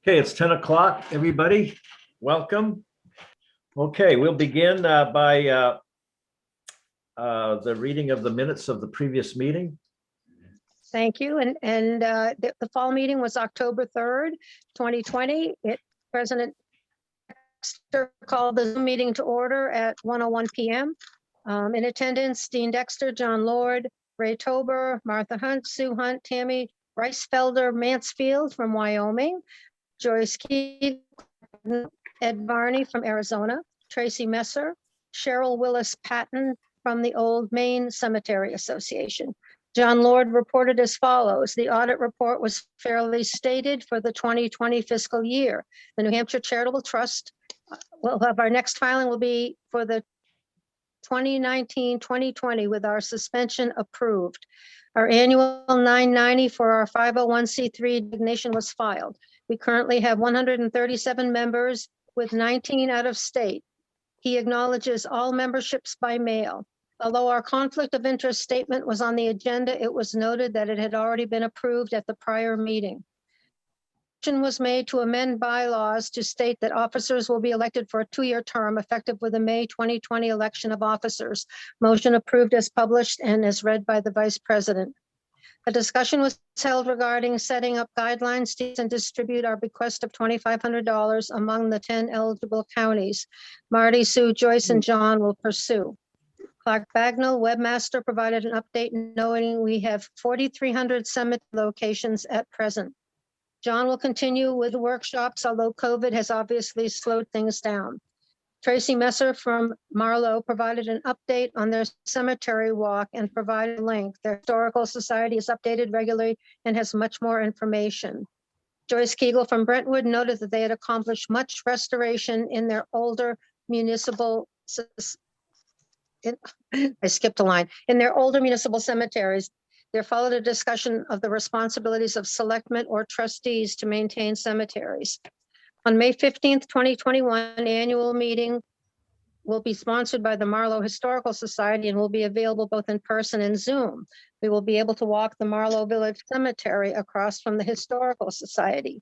Okay, it's 10 o'clock, everybody. Welcome. Okay, we'll begin by the reading of the minutes of the previous meeting. Thank you. The fall meeting was October 3rd, 2020. President Dexter called the Zoom meeting to order at 1:01 p.m. In attendance, Dean Dexter, John Lord, Ray Tober, Martha Hunt, Sue Hunt, Tammy Ricefelder Mansfield from Wyoming, Joyce Key, Ed Varney from Arizona, Tracy Messer, Cheryl Willis Patton from the Old Main Cemetery Association. John Lord reported as follows. The audit report was fairly stated for the 2020 fiscal year. The New Hampshire Charitable Trust will have our next filing will be for the 2019-2020 with our suspension approved. Our annual 990 for our 501c3 designation was filed. We currently have 137 members with 19 out of state. He acknowledges all memberships by mail. Although our conflict of interest statement was on the agenda, it was noted that it had already been approved at the prior meeting. Motion was made to amend bylaws to state that officers will be elected for a 2-year term effective with the May 2020 election of officers. Motion approved as published and as read by the Vice President. A discussion was held regarding setting up guidelines to distribute our bequest of $2,500 among the 10 eligible counties. Marty, Sue, Joyce, and John will pursue. Clark Bagnall, webmaster, provided an update noting we have 4,300 cemetery locations at present. John will continue with workshops, although COVID has obviously slowed things down. Tracy Messer from Marlow provided an update on their cemetery walk and provided a link. Their historical society is updated regularly and has much more information. Joyce Kegel from Brentwood noted that they had accomplished much restoration in their older municipal I skipped a line. In their older municipal cemeteries, there followed a discussion of the responsibilities of selectmen or trustees to maintain cemeteries. On May 15th, 2021, annual meeting will be sponsored by the Marlow Historical Society and will be available both in person and Zoom. We will be able to walk the Marlow Village Cemetery across from the Historical Society.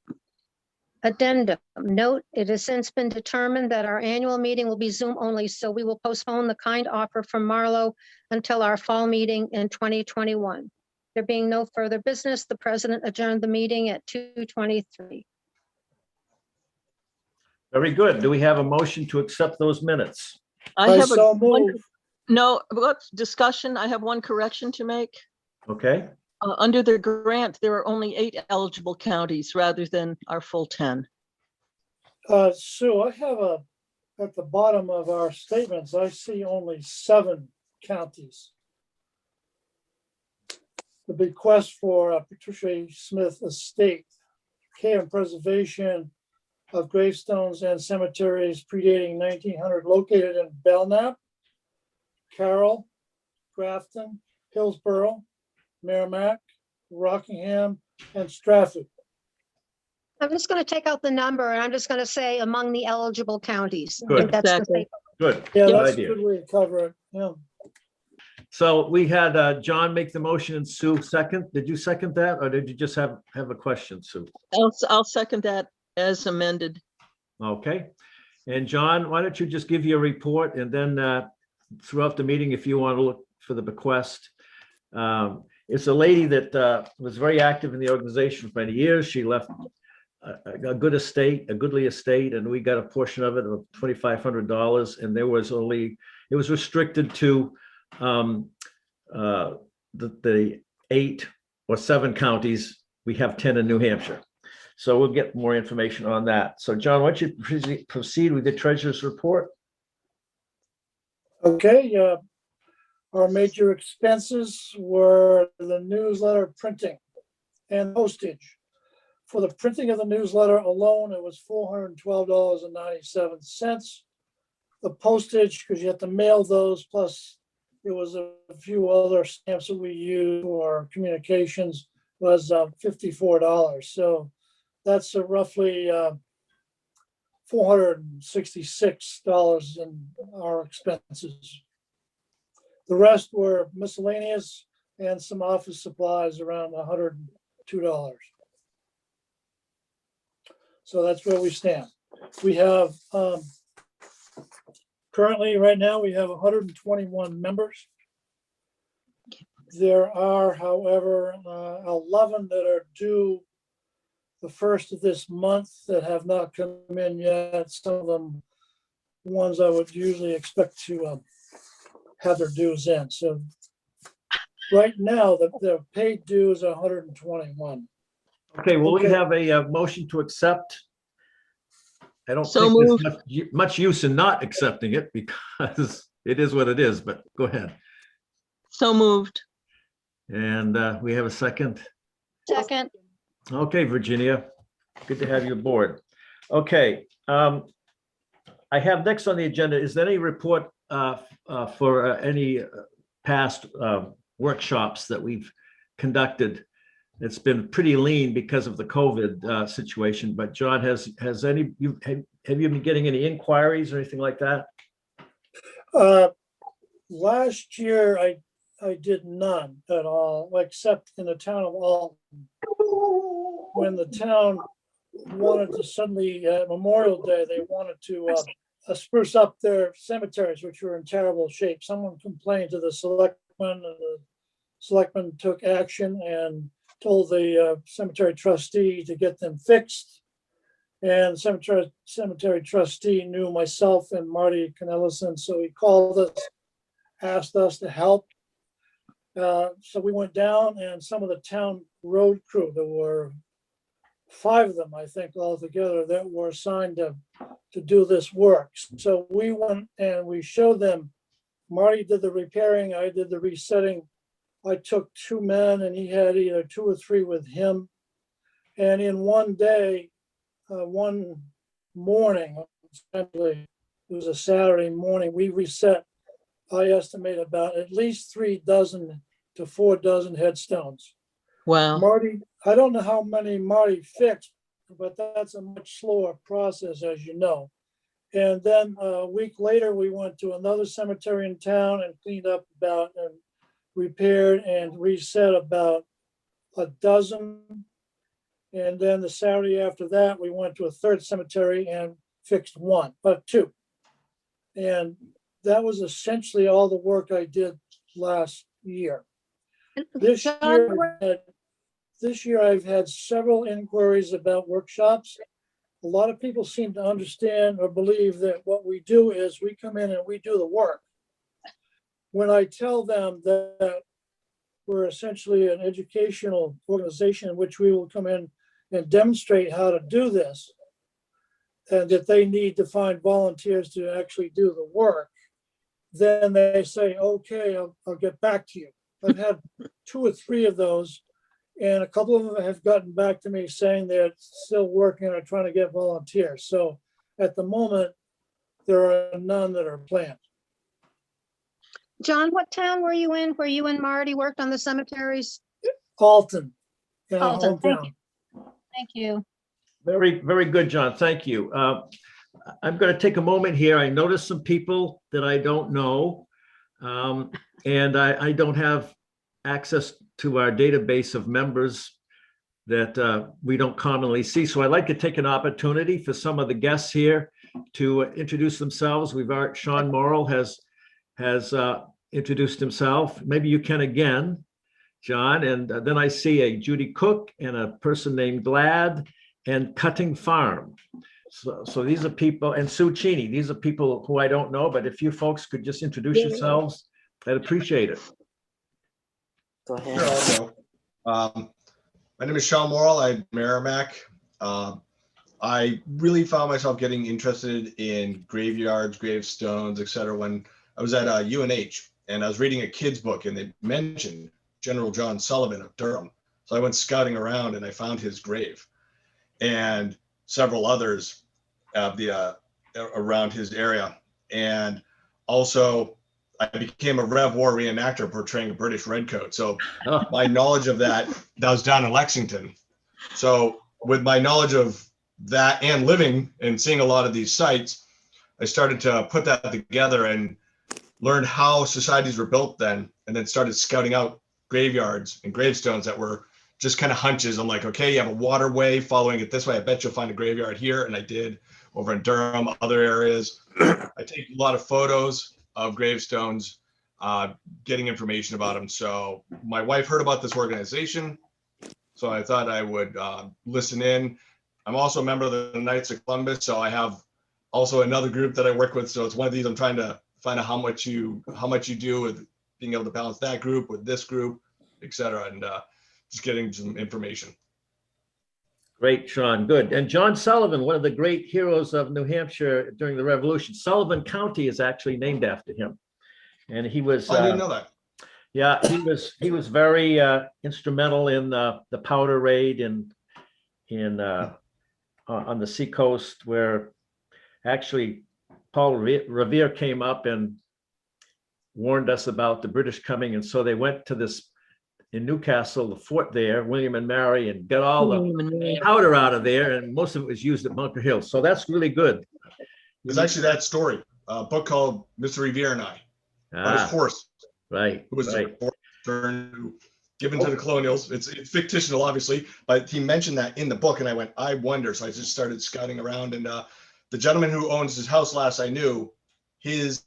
Addendum. Note, it has since been determined that our annual meeting will be Zoom only, so we will postpone the kind offer from Marlow until our fall meeting in 2021. There being no further business, the president adjourned the meeting at 2:23. Very good. Do we have a motion to accept those minutes? I have so one, move. no, discussion. I have one correction to make. Okay, Under the grant, there are only 8 eligible counties rather than our full 10. Sue, I have at the bottom of our statements, I see only 7 counties. The bequest for Patricia Smith Estate, care and preservation of gravestones and cemeteries predating 1900 located in Belknap, Carroll, Grafton, Hillsborough, Merrimack, Rockingham, and Stratford. I'm just going to take out the number and I'm just going to say among the eligible counties. I Good. think that's the Exactly. safe. good. Yeah, Good that's a idea. good way to cover it. Yeah. So we had John make the motion and Sue second. Did you second that, or did you just have a question, Sue? I'll second that as amended. Okay. And John, why don't you just give your report, and then throughout the meeting, if you want to look for the bequest. It's a lady that was very active in the organization for many years. She left a good estate, a goodly estate, and we got a portion of it of $2,500. And there was only, it was restricted to the 8 or 7 counties. We have 10 in New Hampshire. So we'll get more information on that. So John, why don't you proceed with the treasurer's report? Okay. Our major expenses were the newsletter printing and postage. For the printing of the newsletter alone, it was $412.97. The postage, because you have to mail those, plus there was a few other stamps that we used for communications, was $54. So that's roughly $466 in our expenses. The rest were miscellaneous and some office supplies around $102. So that's where we stand. We have, currently, right now, we have 121 members. There are, however, 11 that are due the first of this month that have not come in yet. Some of them, ones I would usually expect to have their dues in. So right now, the paid dues are 121. Okay, well, we Okay. have a motion to accept. I don't So think moved. there's much use in not accepting it because it is what it is, but go ahead. So moved. And we have a second. Second, Okay, Virginia, good to have you aboard. Okay, I have next on the agenda, is there any report for any past workshops that we've conducted? It's been pretty lean because of the COVID situation, but John, have you been getting any inquiries or anything like that? Last year, I did none at all, except in the town of Alton. When the town wanted to suddenly, Memorial Day, they wanted to spruce up their cemeteries, which were in terrible shape. Someone complained to the selectmen, and the selectmen took action and told the cemetery trustee to get them fixed. And cemetery trustee knew myself and Marty Connellison, so he called us, asked us to help. So we went down, and some of the town road crew, there were 5 of them, I think, altogether, that were assigned to do this work. So we went and we showed them. Marty did the repairing, I did the resetting. I took 2 men, and he had either 2 or 3 with him. And in one day, one morning, essentially, it was a Saturday morning, we reset, I estimate, about at least 3 dozen to 4 dozen headstones. Wow. Marty, I don't know how many Marty fixed, but that's a much slower process, as you know. And then a week later, we went to another cemetery in town and cleaned up about and repaired and reset about a dozen. And then the Saturday after that, we went to a third cemetery and fixed 2. And that was essentially all the work I did last year. This year, I've had several inquiries about workshops. A lot of people seem to understand or believe that what we do is we come in and we do the work. When I tell them that we're essentially an educational organization in which we will come in and demonstrate how to do this, and that they need to find volunteers to actually do the work, then they say, okay, I'll get back to you. I've had 2 or 3 of those, and a couple of them have gotten back to me saying they're still working or trying to get volunteers. So at the moment, there are none that are planned. John, what town were you in where you and Marty worked on the cemeteries? Alton, in our Alton, thank hometown. Thank you. Very, very good, John. Thank you. I'm going to take a moment here. I noticed some people that I don't know, and I don't have access to our database of members that we don't commonly see. So I'd like to take an opportunity for some of the guests here to introduce themselves. Sean Morrill has introduced himself. Maybe you can again, John. And then I see a Judy Cook and a person named Glad and Cutting Farm. So these are people, and Sue Cheney. These are people who I don't know, but if you folks could just introduce yourselves, I'd appreciate it. Go ahead. Sure, I'll go. My name is Sean Morrill. I'm Merrimack. I really found myself getting interested in graveyards, gravestones, etc. when I was at UNH, and I was reading a kid's book, and they mentioned General John Sullivan of Durham. So I went scouting around, and I found his grave, and several others around his area. And also, I became a Rev War reenactor portraying a British redcoat. So my knowledge of that was down in Lexington. So with my knowledge of that and living and seeing a lot of these sites, I started to put that together and learned how societies were built then, and then started scouting out graveyards and gravestones that were just kind of hunches. I'm like, okay, you have a waterway following it this way. I bet you'll find a graveyard here. And I did over in Durham, other areas. I take a lot of photos of gravestones, getting information about them. So my wife heard about this organization, so I thought I would listen in. I'm also a member of the Knights of Columbus, so I have also another group that I work with. So it's one of these, I'm trying to find out how much you do with being able to balance that group with this group, et cetera, and just getting some information. Great, Sean, good. And John Sullivan, one of the great heroes of New Hampshire during the Revolution. Sullivan County is actually named after him. And he was, I didn't know that. yeah, he was very instrumental in the powder raid in on the seacoast, where actually Paul Revere came up and warned us about the British coming. And so they went to this in Newcastle, the fort there, William and Mary, and got all the powder out of there. And most of it was used at Bunker Hill. So that's really good. There's actually that story, a book called Mr. Revere and I, about his horse, Right. who was Right. given to the colonials. It's fictional, obviously, but he mentioned that in the book, and I went, I wonder. So I just started scouting around, and the gentleman who owns his house last I knew, his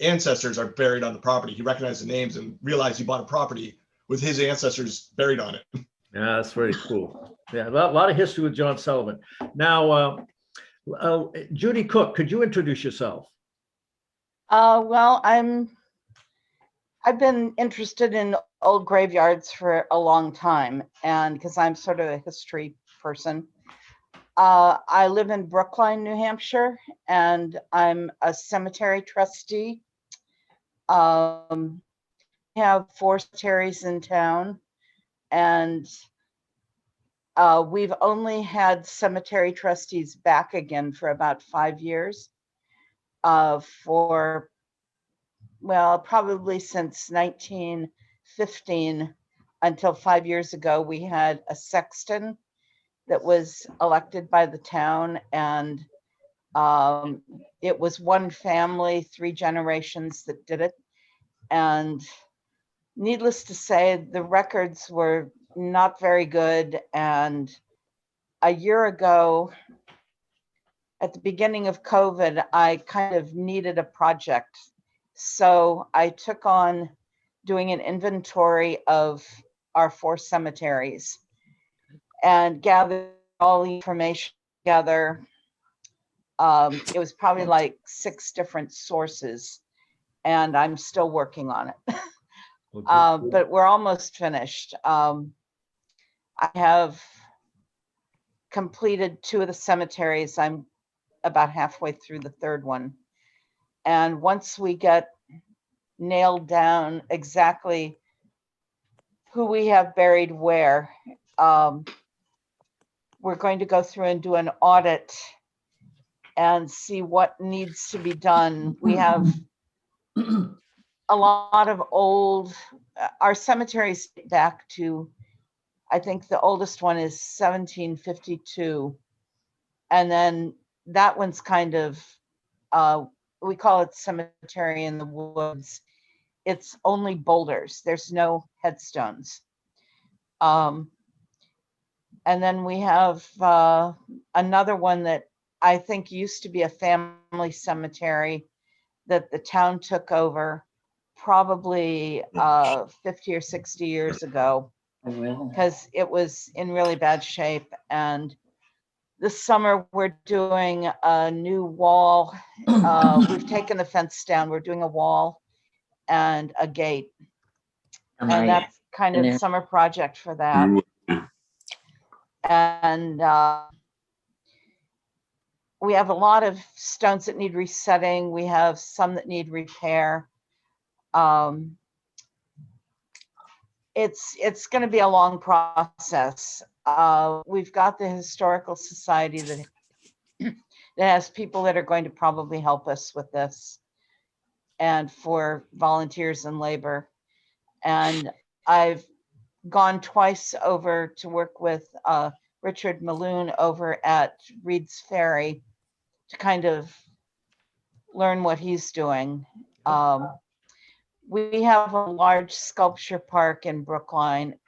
ancestors are buried on the property. He recognized the names and realized he bought a property with his ancestors buried on it. Yeah, that's very cool. Yeah, a lot of history with John Sullivan. Now, Judy Cook, could you introduce yourself? Well, I've been interested in old graveyards for a long time, and because I'm sort of a history person. I live in Brookline, New Hampshire, and I'm a cemetery trustee. We have 4 cemeteries in town, and we've only had cemetery trustees back again for about 5 years. For, well, probably since 1915 until 5 years ago, we had a sexton that was elected by the town, and it was one family, 3 generations that did it. And needless to say, the records were not very good. And a year ago, at the beginning of COVID, I kind of needed a project. So I took on doing an inventory of our 4 cemeteries and gathered all the information together. It was probably like 6 different sources, and I'm still working on it. But we're almost finished. I have completed 2 of the cemeteries. I'm about halfway through the 3rd one. And once we get nailed down exactly who we have buried where, we're going to go through and do an audit and see what needs to be done. We have a lot of old, our cemeteries back to, I think the oldest one is 1752. And then that one's kind of, we call it Cemetery in the Woods. It's only boulders. There's no headstones. And then we have another one that I think used to be a family cemetery that the town took over probably 50 or 60 years ago, because it was in really bad shape. And this summer we're doing a new wall. We've taken the fence down. We're doing a wall and a gate. And that's kind of the summer project for that. And we have a lot of stones that need resetting. We have some that need repair. It's going to be a long process. We've got the Historical Society that has people that are going to probably help us with this, and for volunteers and labor. And I've gone twice over to work with Richard Maloon over at Reed's Ferry to kind of learn what he's doing. We have a large sculpture park in Brookline.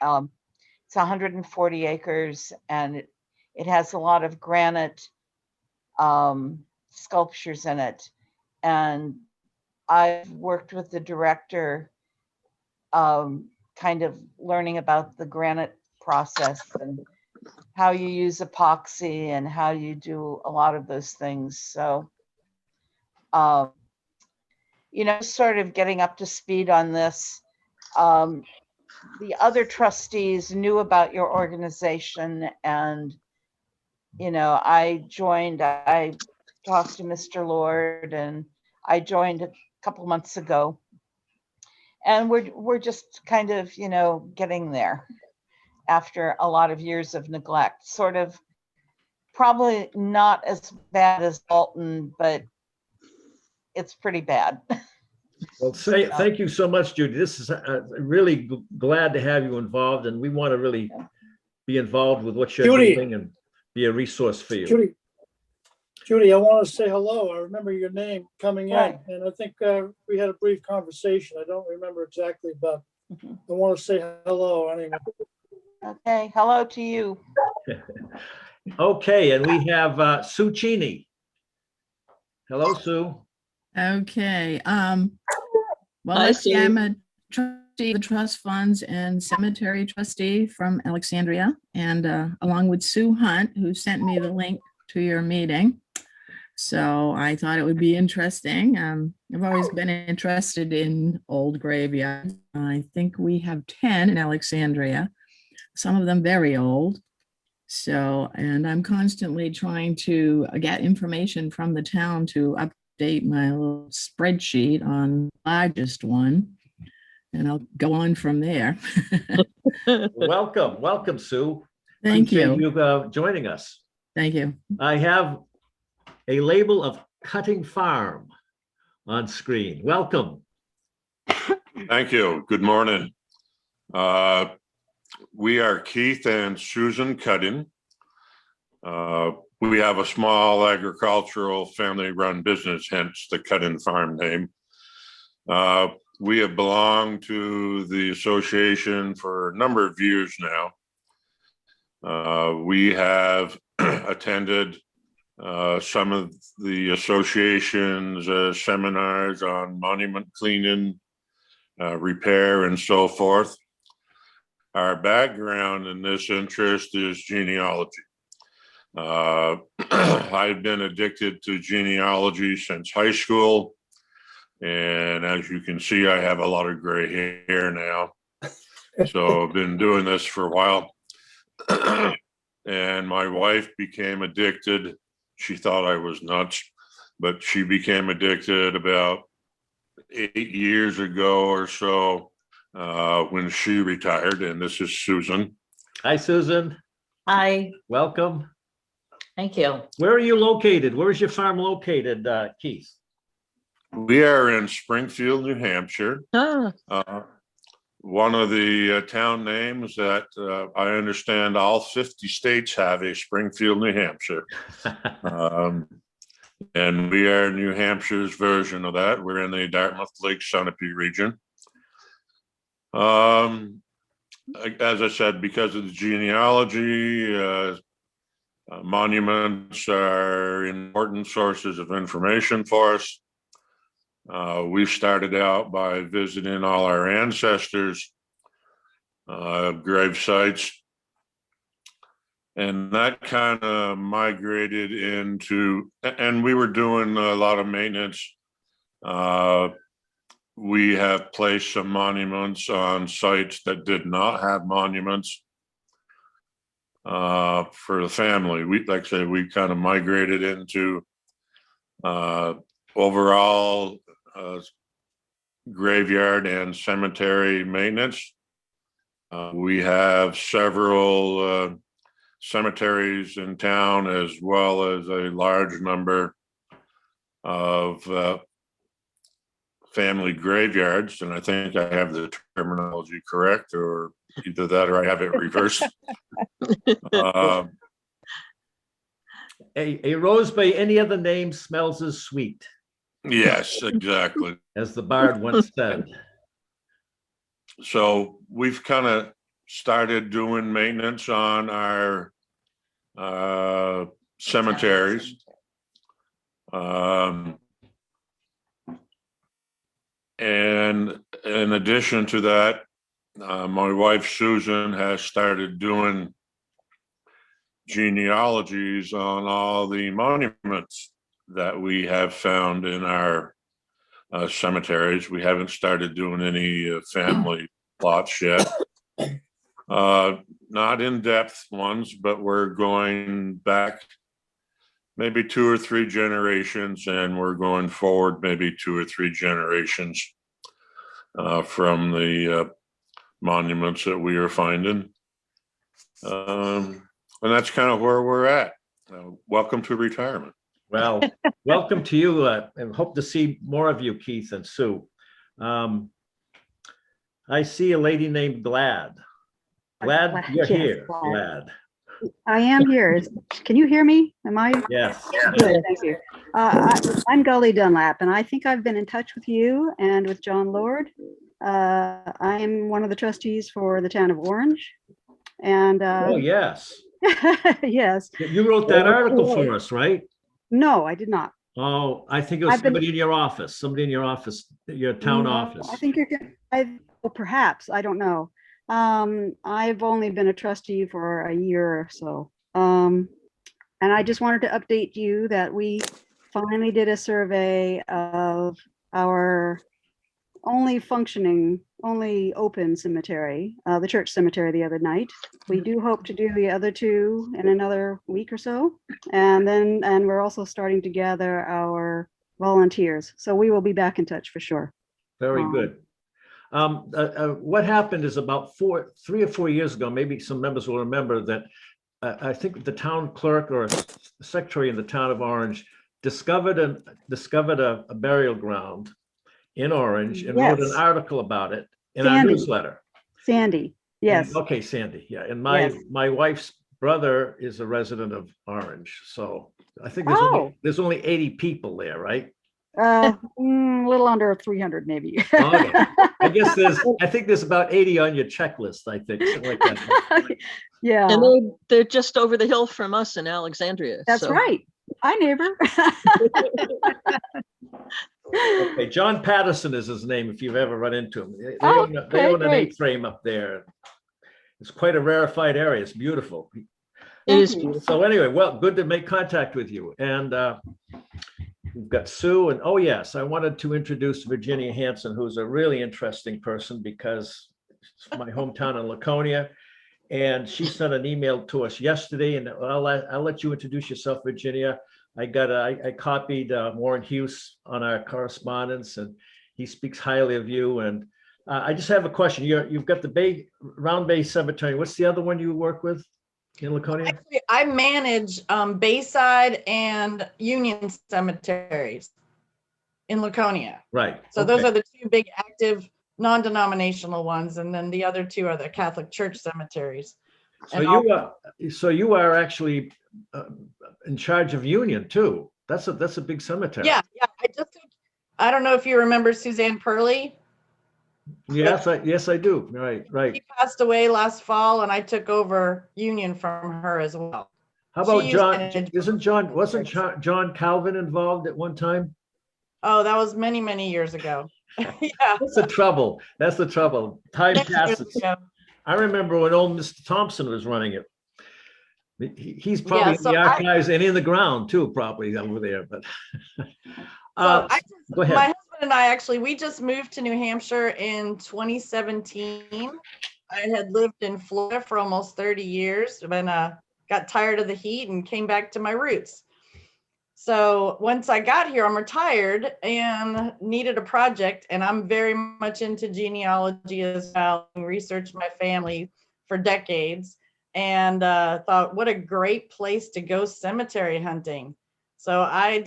It's 140 acres, and it has a lot of granite sculptures in it. And I've worked with the director, kind of learning about the granite process and how you use epoxy and how you do a lot of those things. So, sort of getting up to speed on this. The other trustees knew about your organization, and, I talked to Mr. Lord, and I joined a couple months ago. And we're just kind of, getting there after a lot of years of neglect. Sort of probably not as bad as Dalton, but it's pretty bad. Well, thank you so much, Judy. This is really glad to have you involved, and we want to really be involved with what you're Judy. doing and be a resource for you. Judy, I want to say hello. I remember your name coming in, Right. and I think we had a brief conversation. I don't remember exactly, but I want to say hello anyway. Okay, hello to you. Okay, and we have Sue Cheney. Hello, Sue. Okay, Hi, let's see, Sue. I'm a trustee of the trust funds and cemetery trustee from Alexandria, and along with Sue Hunt, who sent me the link to your meeting. So I thought it would be interesting. I've always been interested in old graveyards. I think we have 10 in Alexandria, some of them very old. So, and I'm constantly trying to get information from the town to update my little spreadsheet on the largest one, and I'll go on from there. Welcome, Sue. Thank Appreciate you. Joining us. Thank you. I have a label of Cutting Farm on screen. Welcome. Thank you. Good morning. We are Keith and Susan Cutting. We have a small agricultural family-run business, hence the Cutting Farm name. We have belonged to the association for a number of years now. We have attended some of the association's seminars on monument cleaning, repair, and so forth. Our background in this interest is genealogy. I've been addicted to genealogy since high school. And as you can see, I have a lot of gray hair now. So I've been doing this for a while. And my wife became addicted. She thought I was nuts, but she became addicted about 8 years ago or so when she retired. And this is Susan. Hi, Susan. Hi, Welcome. thank you. Where are you located? Where is your farm located, Keith? We are in Springfield, New Hampshire. One of the town names that I understand all 50 states have a Springfield, New Hampshire. And we are New Hampshire's version of that. We're in the Dartmouth Lake Sunapee region. As I said, because of the genealogy, monuments are important sources of information for us. We started out by visiting all our ancestors' grave sites, and that kind of migrated into, and we were doing a lot of maintenance. We have placed some monuments on sites that did not have monuments for the family. We, like I said, we kind of migrated into overall graveyard and cemetery maintenance. We have several cemeteries in town, as well as a large number of family graveyards. And I think I have the terminology correct, or either that or I have it reversed. A rose by any other name smells as sweet, Yes, exactly. as the bard once said. So we've kind of started doing maintenance on our cemeteries. And in addition to that, my wife Susan has started doing genealogies on all the monuments that we have found in our cemeteries. We haven't started doing any family plots yet. Not in-depth ones, but we're going back maybe 2 or 3 generations, and we're going forward maybe 2 or 3 generations from the monuments that we are finding. And that's kind of where we're at. Welcome to retirement. Well, welcome to you, and hope to see more of you, Keith and Sue. I see a lady named Glad. Glad you're Yes, here, Glad. Glad. I am here. Can you hear me? Am I? Yes. Good, thank you. I'm Gully Dunlap, and I think I've been in touch with you and with John Lord. I am one of the trustees for the town of Orange. And Oh, yes. yes. You wrote that article for us, right? No, I did not. Oh, I think it was I've been- somebody in your office, your town No, office. I think you're good. Well, perhaps, I don't know. I've only been a trustee for a year or so. And I just wanted to update you that we finally did a survey of our only functioning, only open cemetery, the church cemetery the other night. We do hope to do the other 2 in another week or so. And we're also starting to gather our volunteers. So we will be back in touch for sure. Very good. What happened is about 3 or 4 years ago, maybe some members will remember that I think the town clerk or a secretary in the town of Orange discovered a burial ground in Orange and wrote an Yes. article about it in our Sandy. newsletter. Sandy, yes. Okay, Sandy, yeah. And Yes. my wife's brother is a resident of Orange, so I think there's only 80 people there, right? A little under 300 maybe. Okay. I think there's about 80 on your checklist, I think, something like that. Yeah, And they're just over the hill from us in Alexandria. that's so- right. Hi, neighbor. Okay, John Patterson is his name, if you've ever run into him. They Oh, own okay, an great. A-frame up there. It's quite a rarefied area. It's beautiful. It is Thank you. beautiful. So anyway, well, good to make contact with you. And we've got Sue, and oh yes, I wanted to introduce Virginia Hanson, who's a really interesting person because it's my hometown in Laconia. And she sent an email to us yesterday, and I'll let you introduce yourself, Virginia. I copied Warren Hughes on our correspondence, and he speaks highly of you. And I just have a question. You've got the Round Bay Cemetery. What's the other one you work with in Laconia? Actually, I manage Bayside and Union cemeteries in Laconia. Right. So those are the 2 big active non-denominational ones, and then the other 2 are the Catholic Church cemeteries. So you are actually in charge of Union too. That's a big cemetery. Yeah. I don't know if you remember Suzanne Purley. Yes, I do. Right. She passed away last fall, and I took over Union from her as well. How about She John? used to- Wasn't John Calvin involved at one time? Oh, that was many, many years ago. Yeah. That's the trouble. Time Many years passes. ago. I remember when old Mr. Thompson was running it. He's probably Yeah, so in the archives and in the ground too, probably over there, but. So Go ahead. my husband and I we just moved to New Hampshire in 2017. I had lived in Florida for almost 30 years, but got tired of the heat and came back to my roots. So once I got here, I'm retired and needed a project, and I'm very much into genealogy as well, and researched my family for decades, and thought, what a great place to go cemetery hunting. So I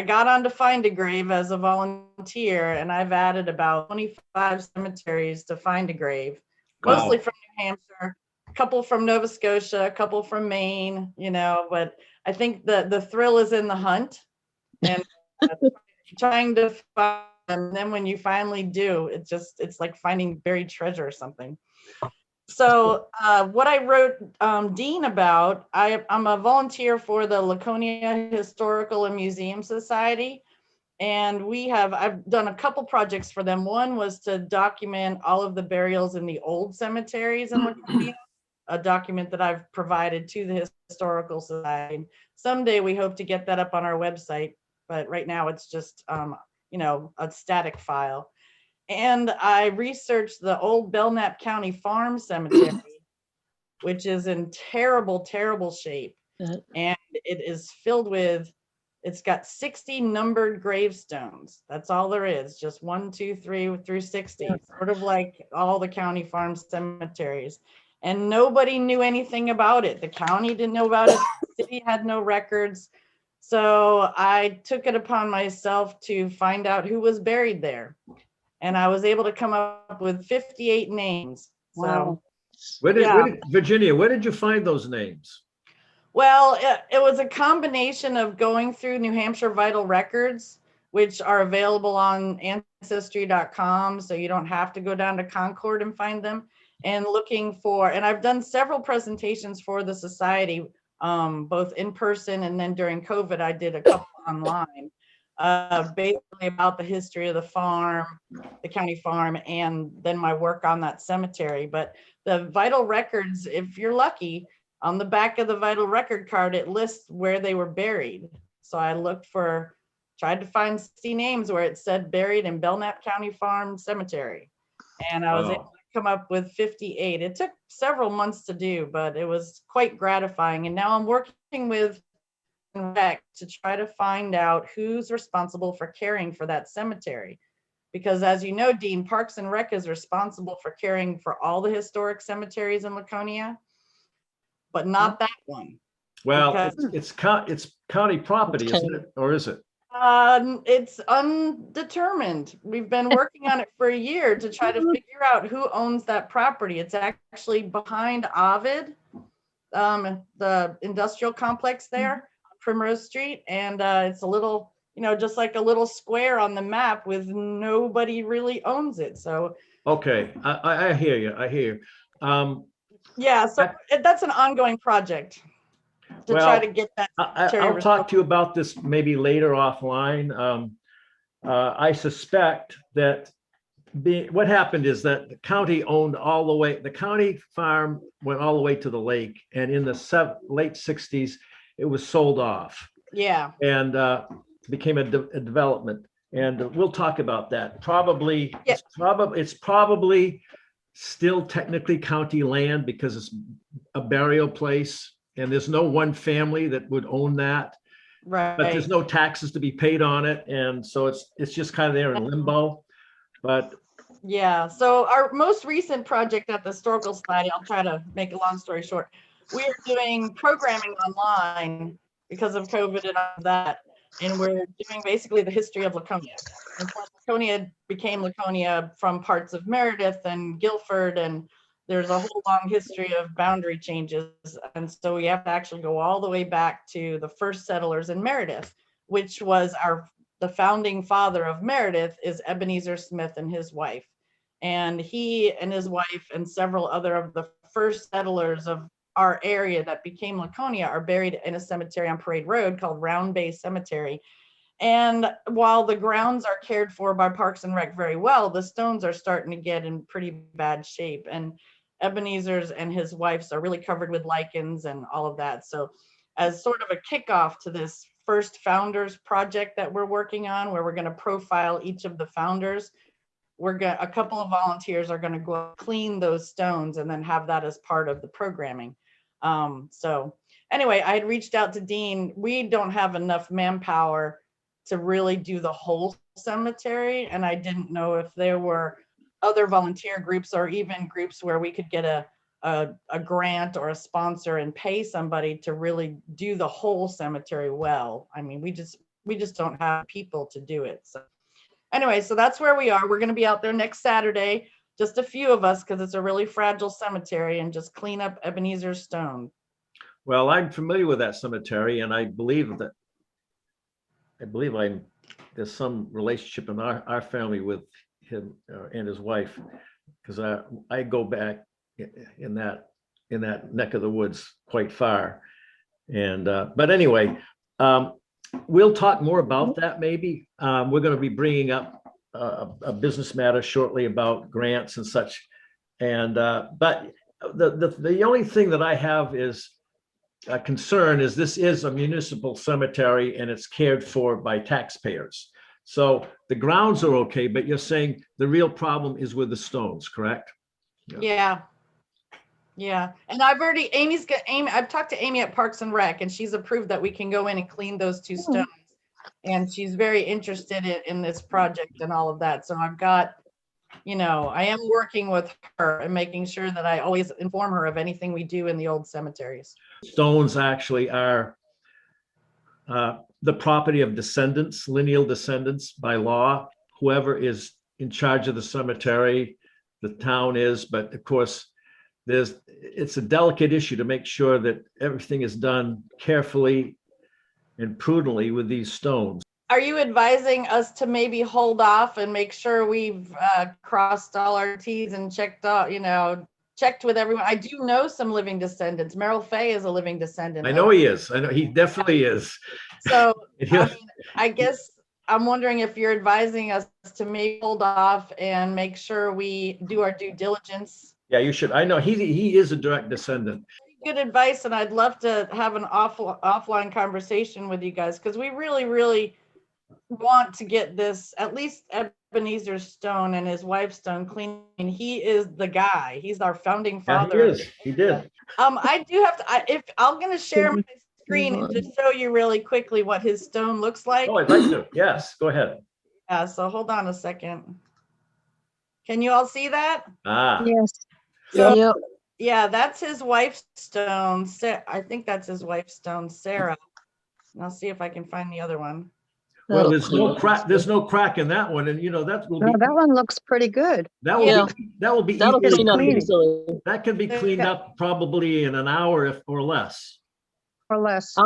got on to Find a Grave as a volunteer, and I've added about 25 cemeteries to Find a Grave, mostly from New Hampshire, a couple from Nova Scotia, a couple from Maine, but I think the thrill is in the hunt and trying to find them. And then when you finally do, it's like finding buried treasure or something. So what I wrote Dean about, I'm a volunteer for the Laconia Historical and Museum Society. And I've done a couple projects for them. One was to document all of the burials in the old cemeteries in Laconia, a document that I've provided to the Historical Society. Someday we hope to get that up on our website, but right now it's just, a static file. And I researched the old Belknap County Farm Cemetery, which is in terrible, terrible shape. And it is filled with, it's got 60 numbered gravestones. That's all there is, just 1, 2, 3 through 60, sort of like all the county farm cemeteries. And nobody knew anything about it. The county didn't know about it. The city had no records. So I took it upon myself to find out who was buried there. And I was able to come up with 58 names. Wow. So Virginia, where did you find those names? well, it was a combination of going through New Hampshire Vital Records, which are available on ancestry.com. So you don't have to go down to Concord and find them, and looking for, and I've done several presentations for the society, both in person, and then during COVID, I did a couple online, basically about the history of the farm, the county farm, and then my work on that cemetery. But the vital records, if you're lucky, on the back of the vital record card, it lists where they were buried. So I tried to find 60 names where it said buried in Belknap County Farm Cemetery. And I was able to come up with 58. It took several months to do, but it was quite gratifying. And now I'm working with Rec to try to find out who's responsible for caring for that cemetery. Because as you know, Dean, Parks and Rec is responsible for caring for all the historic cemeteries in Laconia, but not that one. Well, it's county property, isn't it? Or is it? It's undetermined. We've been working on it for a year to try to figure out who owns that property. It's actually behind Ovid, the industrial complex there on Primrose Street. And it's a little, just like a little square on the map with nobody really owns it. So. Okay, I hear you. I hear you. Yeah, so that's an ongoing project to try to get that. I'll talk to you about this maybe later offline. I suspect that what happened is that the county owned all the way, the county farm went all the way to the lake, and in the late 60s, it was sold off. Yeah. And became a development. And we'll talk about that. Probably, yeah. It's probably still technically county land because it's a burial place, and there's no one family that would own that. Right. But there's no taxes to be paid on it, and so it's just kind of there in limbo. But yeah, so our most recent project at the Historical Society, I'll try to make a long story short. We are doing programming online because of COVID and all that, and we're doing basically the history of Laconia. And so Laconia became Laconia from parts of Meredith and Guilford, and there's a whole long history of boundary changes. And so we have to actually go all the way back to the first settlers in Meredith, which was the founding father of Meredith is Ebenezer Smith and his wife. And he and his wife and several other of the first settlers of our area that became Laconia are buried in a cemetery on Parade Road called Round Bay Cemetery. And while the grounds are cared for by Parks and Rec very well, the stones are starting to get in pretty bad shape. And Ebenezer's and his wife's are really covered with lichens and all of that. So as sort of a kickoff to this first founders project that we're working on, where we're going to profile each of the founders, a couple of volunteers are going to go clean those stones and then have that as part of the programming. So anyway, I had reached out to Dean. We don't have enough manpower to really do the whole cemetery. And I didn't know if there were other volunteer groups or even groups where we could get a grant or a sponsor and pay somebody to really do the whole cemetery well. I mean, we just don't have people to do it. So anyway, so that's where we are. We're going to be out there next Saturday, just a few of us, because it's a really fragile cemetery, and just clean up Ebenezer's stone. Well, I'm familiar with that cemetery, and I believe there's some relationship in our family with him and his wife, because I go back in that neck of the woods quite far. And but anyway, we'll talk more about that maybe. We're going to be bringing up a business matter shortly about grants and such. And but the only thing that I have is a concern is this is a municipal cemetery and it's cared for by taxpayers. So the grounds are okay, but you're saying the real problem is with the stones, correct? Yeah. Yeah. And I've talked to Amy at Parks and Rec, and she's approved that we can go in and clean those two stones. And she's very interested in this project and all of that. So I've got, I am working with her and making sure that I always inform her of anything we do in the old cemeteries. Stones actually are the property of descendants, lineal descendants by law. Whoever is in charge of the cemetery, the town is, but of course, it's a delicate issue to make sure that everything is done carefully and prudently with these stones. Are you advising us to maybe hold off and make sure we've crossed all our T's and checked with everyone? I do know some living descendants. Merrill Fay is a living descendant. I know he is. I know he definitely is. So I guess I'm wondering if you're advising us to maybe hold off and make sure we do our due diligence. Yeah, you should. I know he is a direct descendant. Good advice, and I'd love to have an offline conversation with you guys, because we really, really want to get this, at least Ebenezer Stone and his wife Stone clean. He is the guy. He's our founding father. Yeah, he did. I do have to. If I'm going to share my screen and just show you really quickly what his stone looks like. Oh, I'd like to. Yes, go ahead. Yeah. So hold on a second. Can you all see that? Yes. So, yeah, that's his wife's stone. I think that's his wife's stone, Sarah. And I'll see if I can find the other one. Well, there's no crack. There's no crack in that one, and that will be. That one looks pretty good. That will be That'll easily clean up cleaned. easily. That can be cleaned up probably in an hour or less. Or less.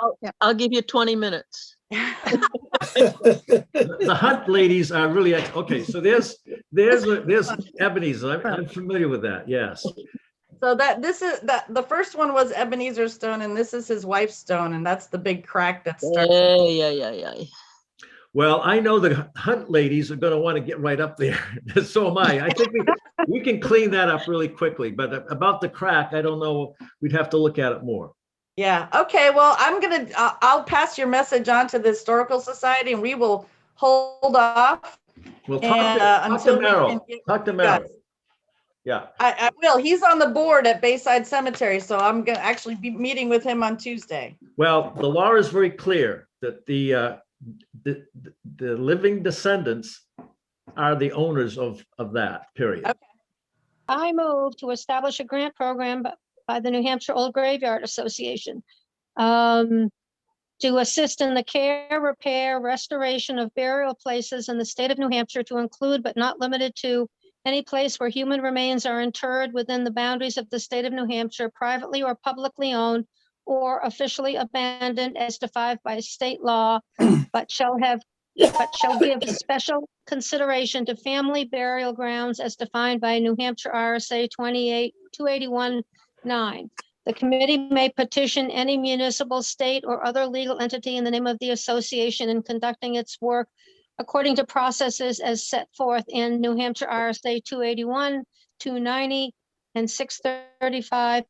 I'll give you 20 minutes. The Hunt ladies are really okay. So there's Ebenezer. I'm familiar with that. Yes. So the first one was Ebenezer Stone, and this is his wife's stone, and that's the big crack that starts. Yeah. Well, I know the Hunt ladies are going to want to get right up there. So am I. I think we can clean that up really quickly. But about the crack, I don't know. We'd have to look at it more. Yeah. Okay. Well, I'll pass your message on to the Historical Society, and we will hold off. We'll talk to Merrill. Talk to Merrill. Yeah. I will. He's on the board at Bayside Cemetery, so I'm going to actually be meeting with him on Tuesday. Well, the law is very clear that the living descendants are the owners of that, period. Okay. I move to establish a grant program by the New Hampshire Old Graveyard Association to assist in the care, repair, restoration of burial places in the state of New Hampshire, to include but not limited to any place where human remains are interred within the boundaries of the state of New Hampshire, privately or publicly owned or officially abandoned as defined by state law, but shall give special consideration to family burial grounds as defined by New Hampshire RSA 281-9. The committee may petition any municipal, state, or other legal entity in the name of the association in conducting its work according to processes as set forth in New Hampshire RSA 281, 290, and 635-6,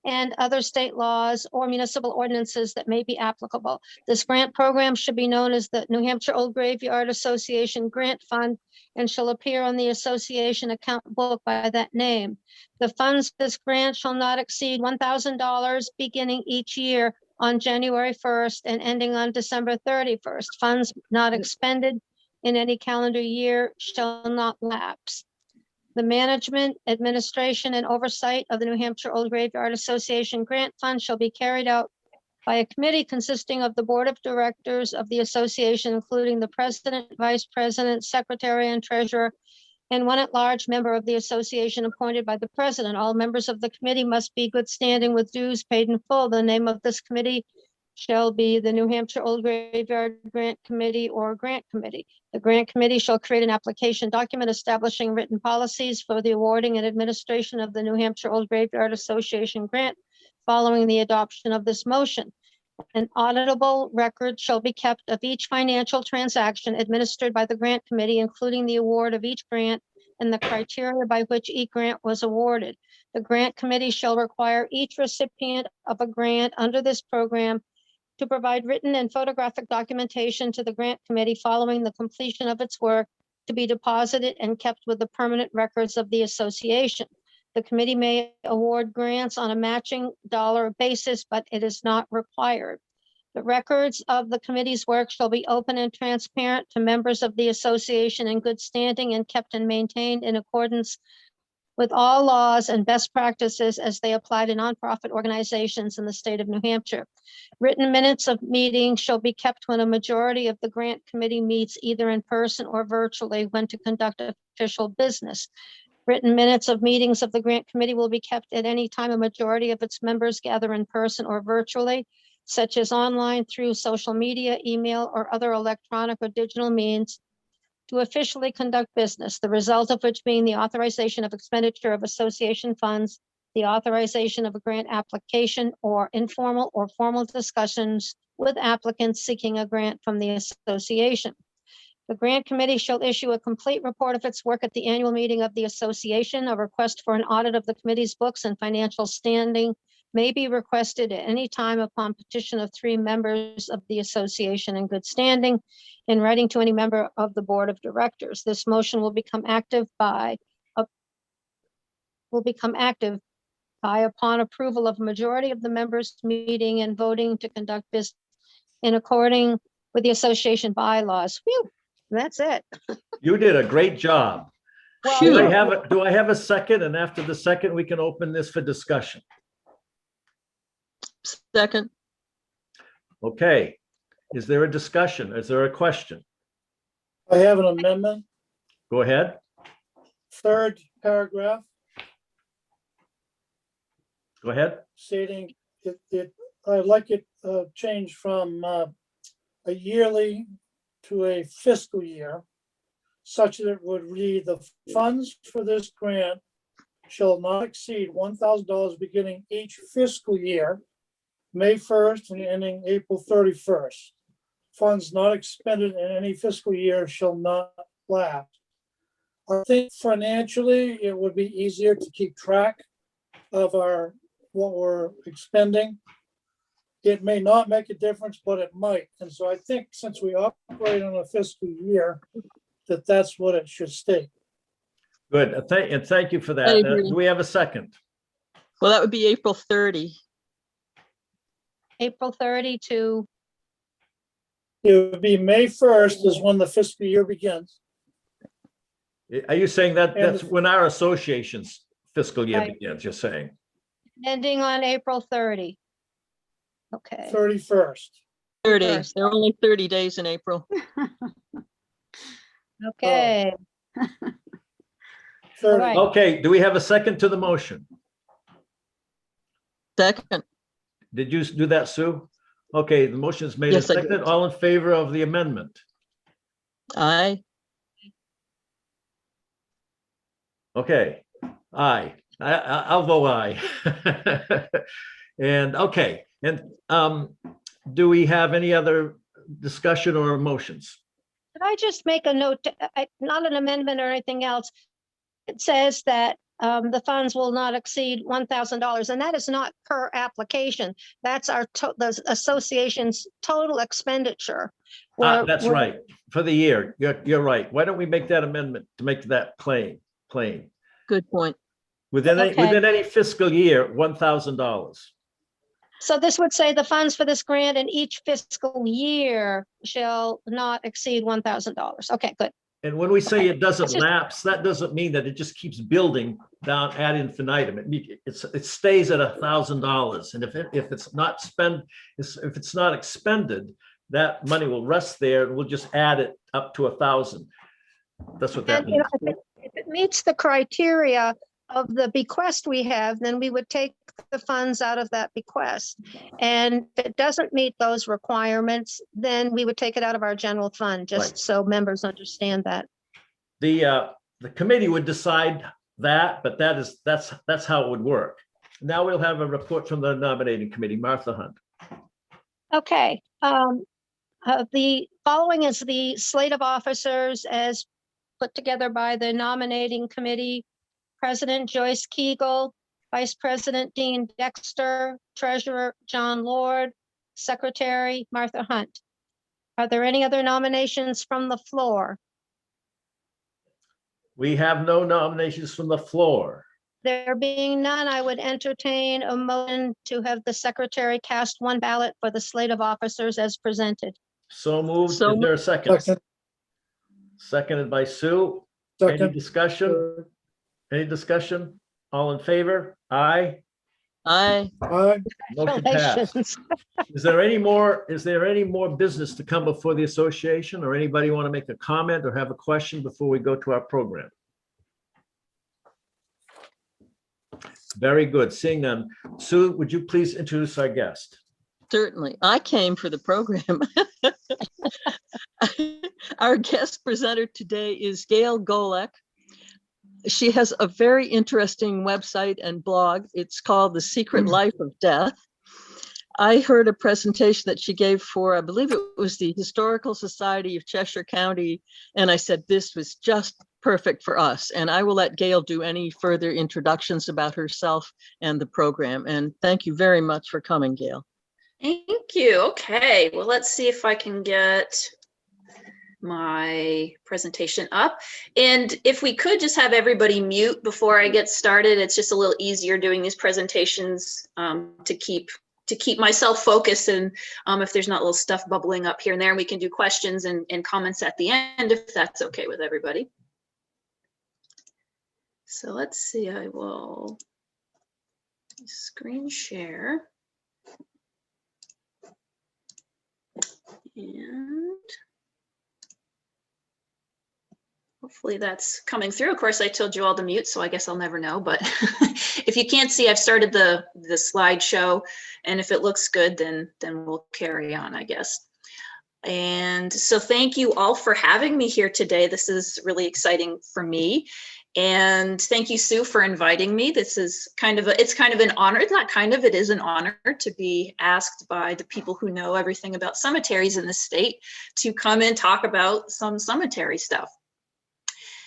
and other state laws or municipal ordinances that may be applicable. This grant program should be known as the New Hampshire Old Graveyard Association Grant Fund and shall appear on the association account book by that name. The funds for this grant shall not exceed $1,000 beginning each year on January 1st and ending on December 31st. Funds not expended in any calendar year shall not lapse. The management, administration, and oversight of the New Hampshire Old Graveyard Association Grant Fund shall be carried out by a committee consisting of the board of directors of the association, including the president, vice president, secretary, and treasurer, and one at-large member of the association appointed by the president. All members of the committee must be good standing with dues paid in full. The name of this committee shall be the New Hampshire Old Graveyard Grant Committee or Grant Committee. The Grant Committee shall create an application document establishing written policies for the awarding and administration of the New Hampshire Old Graveyard Association grant following the adoption of this motion. An auditable record shall be kept of each financial transaction administered by the Grant Committee, including the award of each grant and the criteria by which each grant was awarded. The Grant Committee shall require each recipient of a grant under this program to provide written and photographic documentation to the Grant Committee following the completion of its work to be deposited and kept with the permanent records of the association. The committee may award grants on a matching dollar basis, but it is not required. The records of the committee's work shall be open and transparent to members of the association in good standing and kept and maintained in accordance with all laws and best practices as they apply to nonprofit organizations in the state of New Hampshire. Written minutes of meetings shall be kept when a majority of the grant committee meets either in person or virtually when to conduct official business. Written minutes of meetings of the grant committee will be kept at any time a majority of its members gather in person or virtually, such as online, through social media, email, or other electronic or digital means, to officially conduct business, the result of which being the authorization of expenditure of association funds, the authorization of a grant application, or informal or formal discussions with applicants seeking a grant from the association. The grant committee shall issue a complete report of its work at the annual meeting of the association. A request for an audit of the committee's books and financial standing may be requested at any time upon petition of 3 members of the association in good standing in writing to any member of the board of directors. This motion will become active by upon approval of a majority of the members meeting and voting to conduct business in according with the association bylaws. Phew, that's it. You did a great job. Well, Do I have a second? And after the second, we can open this for discussion. Second, Okay. Is there a discussion? Is there a question? I have an amendment, Go ahead. 3rd paragraph, Go ahead. stating I'd like it changed from a yearly to a fiscal year, such that it would read, the funds for this grant shall not exceed $1,000 beginning each fiscal year, May 1st and ending April 31st. Funds not expended in any fiscal year shall not lapse. I think financially, it would be easier to keep track of what we're expending. It may not make a difference, but it might. And so I think since we operate on a fiscal year, that's what it should state. Good. And thank you for that. I agree. Do we have a second? well, that would be April 30. April 30 to, It would be May 1st is when the fiscal year begins. Are you saying that And that's when our association's fiscal year Right. begins, you're saying? ending on April 30. Okay, 31st. 30, First. there are only 30 days in April. okay. 30. Right. Okay, do we have a second to the motion? Second, Did you do that, Sue? Okay, the motion is made and Yes, I did. seconded. All in favor of the amendment? aye. Okay, aye. I'll vote aye. And, okay, and do we have any other discussion or motions? Could I just make a note, not an amendment or anything else? It says that the funds will not exceed $1,000, and that is not per application. That's the association's total expenditure. That's right, for the year. You're right. Why don't we make that amendment to make that plain? Good point. Within Okay. any fiscal year, $1,000. So this would say the funds for this grant in each fiscal year shall not exceed $1,000. Okay, good. And when we say it doesn't It's just- lapse, that doesn't mean that it just keeps building down ad infinitum. It stays at $1,000. And if it's not if it's not expended, that money will rest there and we'll just add it up to 1,000. That's what that And, you means. know, if it meets the criteria of the bequest we have, then we would take the funds out of that bequest. And if it doesn't meet those requirements, then we would take it out of our general fund, just Right. so members understand that. The committee would decide that, but that's how it would work. Now we'll have a report from the nominating committee. Martha Hunt. Okay, the following is the slate of officers as put together by the nominating committee. President Joyce Keegle, Vice President Dean Dexter, Treasurer John Lord, Secretary Martha Hunt. Are there any other nominations from the floor? We have no nominations from the floor. There being none, I would entertain a motion to have the secretary cast one ballot for the slate of officers as presented. So moved. So Is there a second? Second. Seconded by Sue. Any Second. discussion? Any discussion? All in favor? Aye. Aye. Aye. Motion passed. Congratulations. Is there any more business to come before the association, or anybody want to make a comment or have a question before we go to our program? Very good. Seeing none. Sue, would you please introduce our guest? Certainly. I came for the program. Our guest presenter today is Gail Golec. She has a very interesting website and blog. It's called The Secret Life of Death. I heard a presentation that she gave for, I believe it was the Historical Society of Cheshire County, and I said this was just perfect for us. And I will let Gail do any further introductions about herself and the program. And thank you very much for coming, Gail. Thank you. Okay, well, let's see if I can get my presentation up. And if we could just have everybody mute before I get started, it's just a little easier doing these presentations to keep myself focused. And if there's not little stuff bubbling up here and there, we can do questions and comments at the end if that's okay with everybody. So let's see, I will screen share. And hopefully that's coming through. Of course, I told you all to mute, so I guess I'll never know. But if you can't see, I've started the slideshow, and if it looks good, then we'll carry on, I guess. And so thank you all for having me here today. This is really exciting for me. And thank you, Sue, for inviting me. This is it's kind of an honor. It's not kind of, it is an honor to be asked by the people who know everything about cemeteries in the state to come and talk about some cemetery stuff.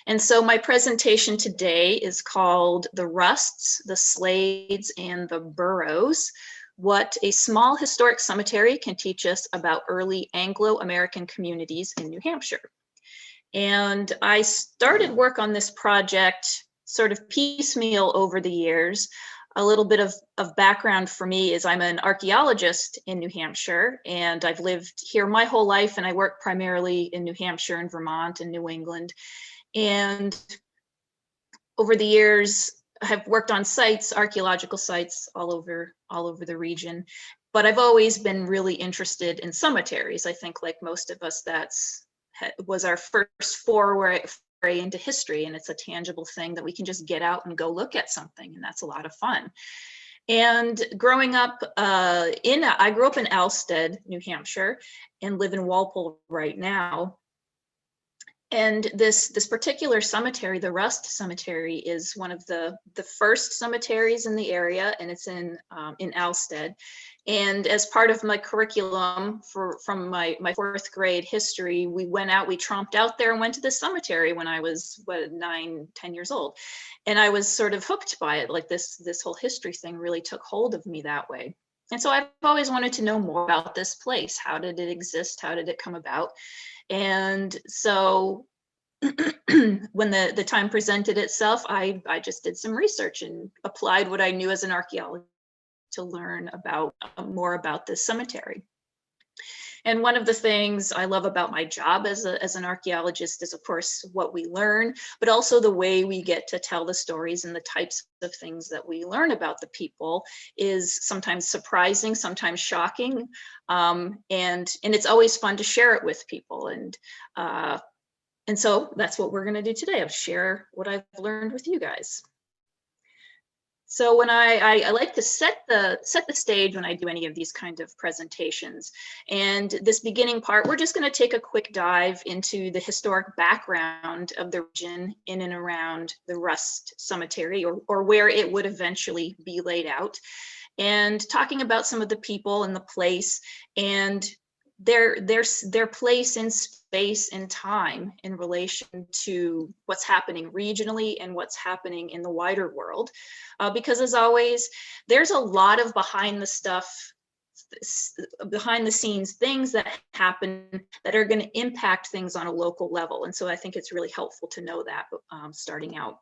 And so my presentation today is called The Rusts, the Slades, and the Burroughs: What a Small Historic Cemetery Can Teach Us About Early Anglo-American Communities in New Hampshire. And I started work on this project sort of piecemeal over the years. A little bit of background for me is I'm an archaeologist in New Hampshire, and I've lived here my whole life, and I work primarily in New Hampshire and Vermont and New England. And over the years, I have worked on sites, archaeological sites all over the region, but I've always been really interested in cemeteries. I think like most of us, was our first foray into history, and it's a tangible thing that we can just get out and go look at something, and that's a lot of fun. And growing up I grew up in Alstead, New Hampshire, and live in Walpole right now. And this particular cemetery, the Rust Cemetery, is one of the first cemeteries in the area, and it's in Alstead. And as part of my curriculum from my fourth grade history, we tromped out there and went to the cemetery when I was 9, 10 years old. And I was sort of hooked by it. Like this whole history thing really took hold of me that way. And so I've always wanted to know more about this place. How did it exist? How did it come about? And so when the time presented itself, I just did some research and applied what I knew as an archaeologist to learn about more about this cemetery. And one of the things I love about my job as an archaeologist is, of course, what we learn, but also the way we get to tell the stories, and the types of things that we learn about the people is sometimes surprising, sometimes shocking, and it's always fun to share it with people. And so that's what we're going to do today. I'll share what I've learned with you guys. So when I like to set the stage when I do any of these kind of presentations. And this beginning part, we're just going to take a quick dive into the historic background of the region in and around the Rust Cemetery, or where it would eventually be laid out, and talking about some of the people and the place and their place in space and time in relation to what's happening regionally and what's happening in the wider world. Because as always, there's a lot of behind the scenes things that happen that are going to impact things on a local level. And so I think it's really helpful to know that starting out.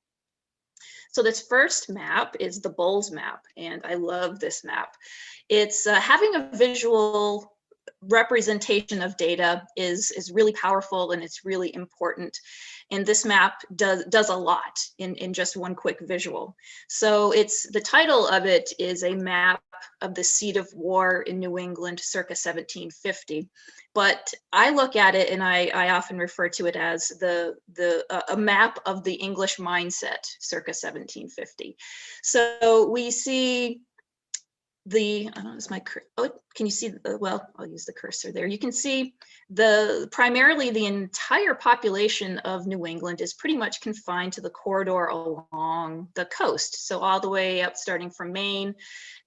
So this first map is the Bowles map, and I love this map. It's having a visual representation of data is really powerful, and it's really important. And this map does a lot in just one quick visual. So the title of it is a map of the seat of war in New England circa 1750. But I look at it, and I often refer to it as a map of the English mindset circa 1750. So we see can you see well, I'll use the cursor there. You can see primarily the entire population of New England is pretty much confined to the corridor along the coast. So all the way up, starting from Maine,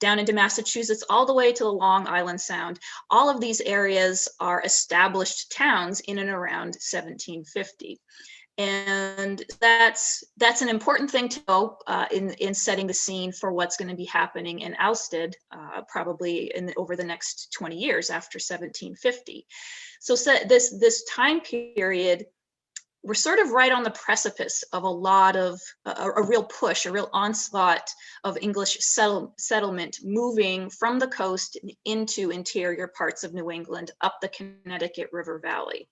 down into Massachusetts, all the way to the Long Island Sound. All of these areas are established towns in and around 1750. And that's an important thing to know in setting the scene for what's going to be happening in Alsted, probably over the next 20 years after 1750. So this time period, we're sort of right on the precipice of a real push, a real onslaught of English settlement moving from the coast into interior parts of New England up the Connecticut River Valley.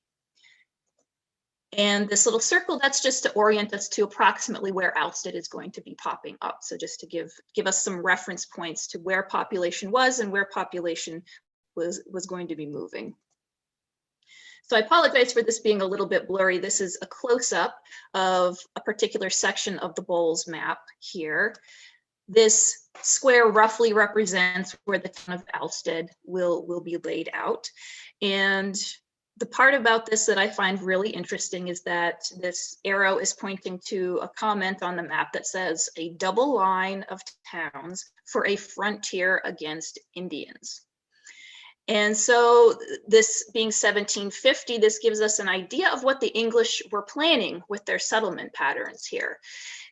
And this little circle, that's just to orient us to approximately where Alsted is going to be popping up. So just to give us some reference points to where population was and where population was going to be moving. So I apologize for this being a little bit blurry. This is a close-up of a particular section of the Bowles map here. This square roughly represents where the town of Alsted will be laid out. And the part about this that I find really interesting is that this arrow is pointing to a comment on the map that says a double line of towns for a frontier against Indians. And so this being 1750, this gives us an idea of what the English were planning with their settlement patterns here.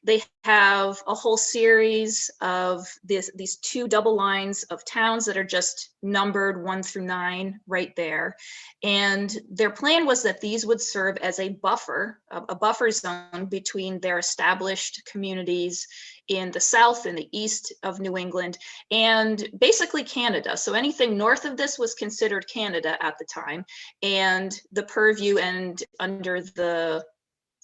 They have a whole series of these two double lines of towns that are just numbered 1 through 9 right there. And their plan was that these would serve as a buffer zone between their established communities in the south and the east of New England and basically Canada. So anything north of this was considered Canada at the time, and the purview and under the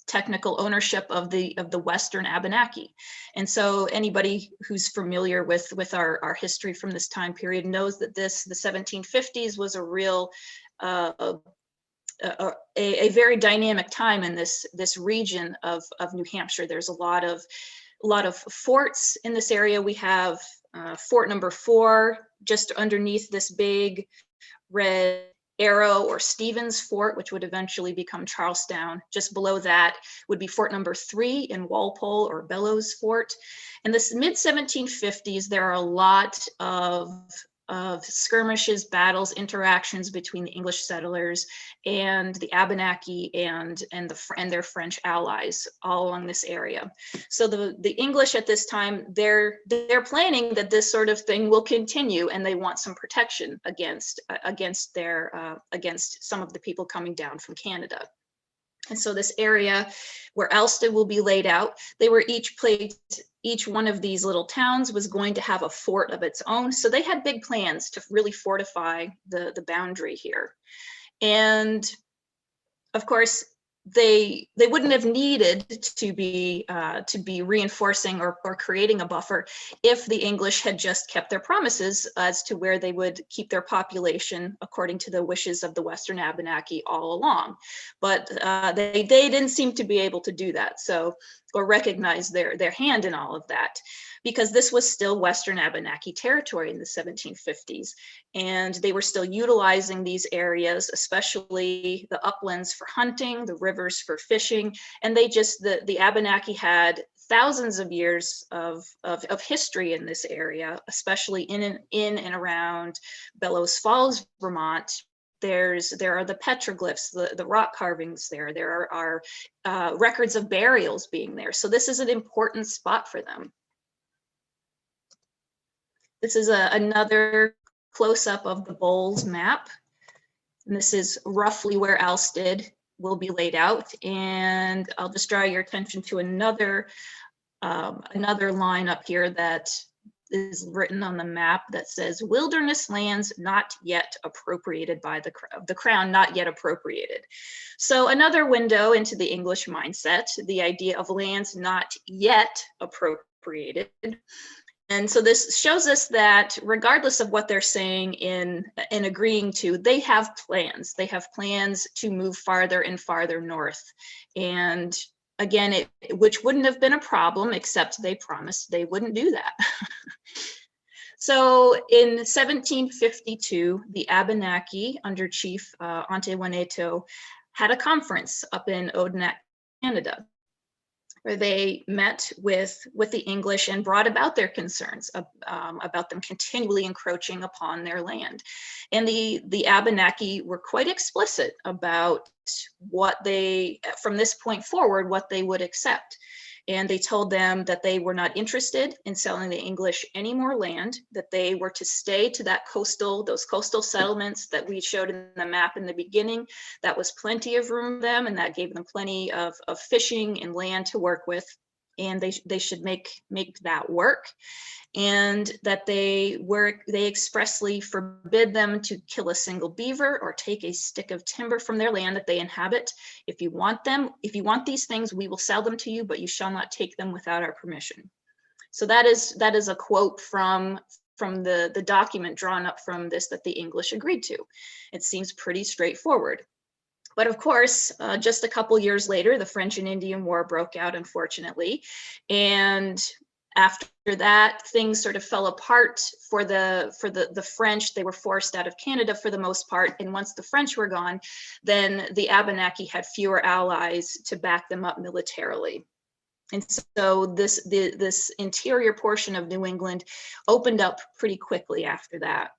technical ownership of the Western Abenaki. And so anybody who's familiar with our history from this time period knows that the 1750s was a real a very dynamic time in this region of New Hampshire. There's a lot of forts in this area. We have Fort number 4 just underneath this big red arrow, or Stevens Fort, which would eventually become Charlestown. Just below that would be Fort number 3 in Walpole, or Bellows Fort. In the mid-1750s, there are a lot of skirmishes, battles, interactions between the English settlers and the Abenaki and their French allies all along this area. So the English at this time, they're planning that this sort of thing will continue, and they want some protection against some of the people coming down from Canada. And so this area where Alsted will be laid out, they were each one of these little towns was going to have a fort of its own. So they had big plans to really fortify the boundary here. And of course, they wouldn't have needed to be reinforcing or creating a buffer if the English had just kept their promises as to where they would keep their population according to the wishes of the Western Abenaki all along. But they didn't seem to be able to do that. So or recognize their hand in all of that, because this was still Western Abenaki territory in the 1750s. And they were still utilizing these areas, especially the uplands for hunting, the rivers for fishing. And they just, the Abenaki had thousands of years of history in this area, especially in and around Bellows Falls, Vermont. There are the petroglyphs, the rock carvings there. There are records of burials being there. So this is an important spot for them. This is another close-up of the Bowles map. And this is roughly where Alsted will be laid out. And I'll just draw your attention to another line up here that is written on the map that says wilderness lands not yet appropriated by the crown, not yet appropriated. So another window into the English mindset, the idea of lands not yet appropriated. And so this shows us that regardless of what they're saying in agreeing to, they have plans. They have plans to move farther and farther north. And again, which wouldn't have been a problem, except they promised they wouldn't do that. So in 1752, the Abenaki under Chief Antewaneto had a conference up in Odanak, Canada, where they met with the English and brought about their concerns about them continually encroaching upon their land. And the Abenaki were quite explicit about what they, from this point forward, what they would accept. And they told them that they were not interested in selling the English any more land, that they were to stay to those coastal settlements that we showed in the map in the beginning. That was plenty of room for them, and that gave them plenty of fishing and land to work with. And they should make that work. And that they expressly forbid them to kill a single beaver or take a stick of timber from their land that they inhabit. If you want these things, we will sell them to you, but you shall not take them without our permission. So that is a quote from the document drawn up from this that the English agreed to. It seems pretty straightforward. But of course, just a couple years later, the French and Indian War broke out, unfortunately. And after that, things sort of fell apart for the French. They were forced out of Canada for the most part. And once the French were gone, then the Abenaki had fewer allies to back them up militarily. And so this interior portion of New England opened up pretty quickly after that.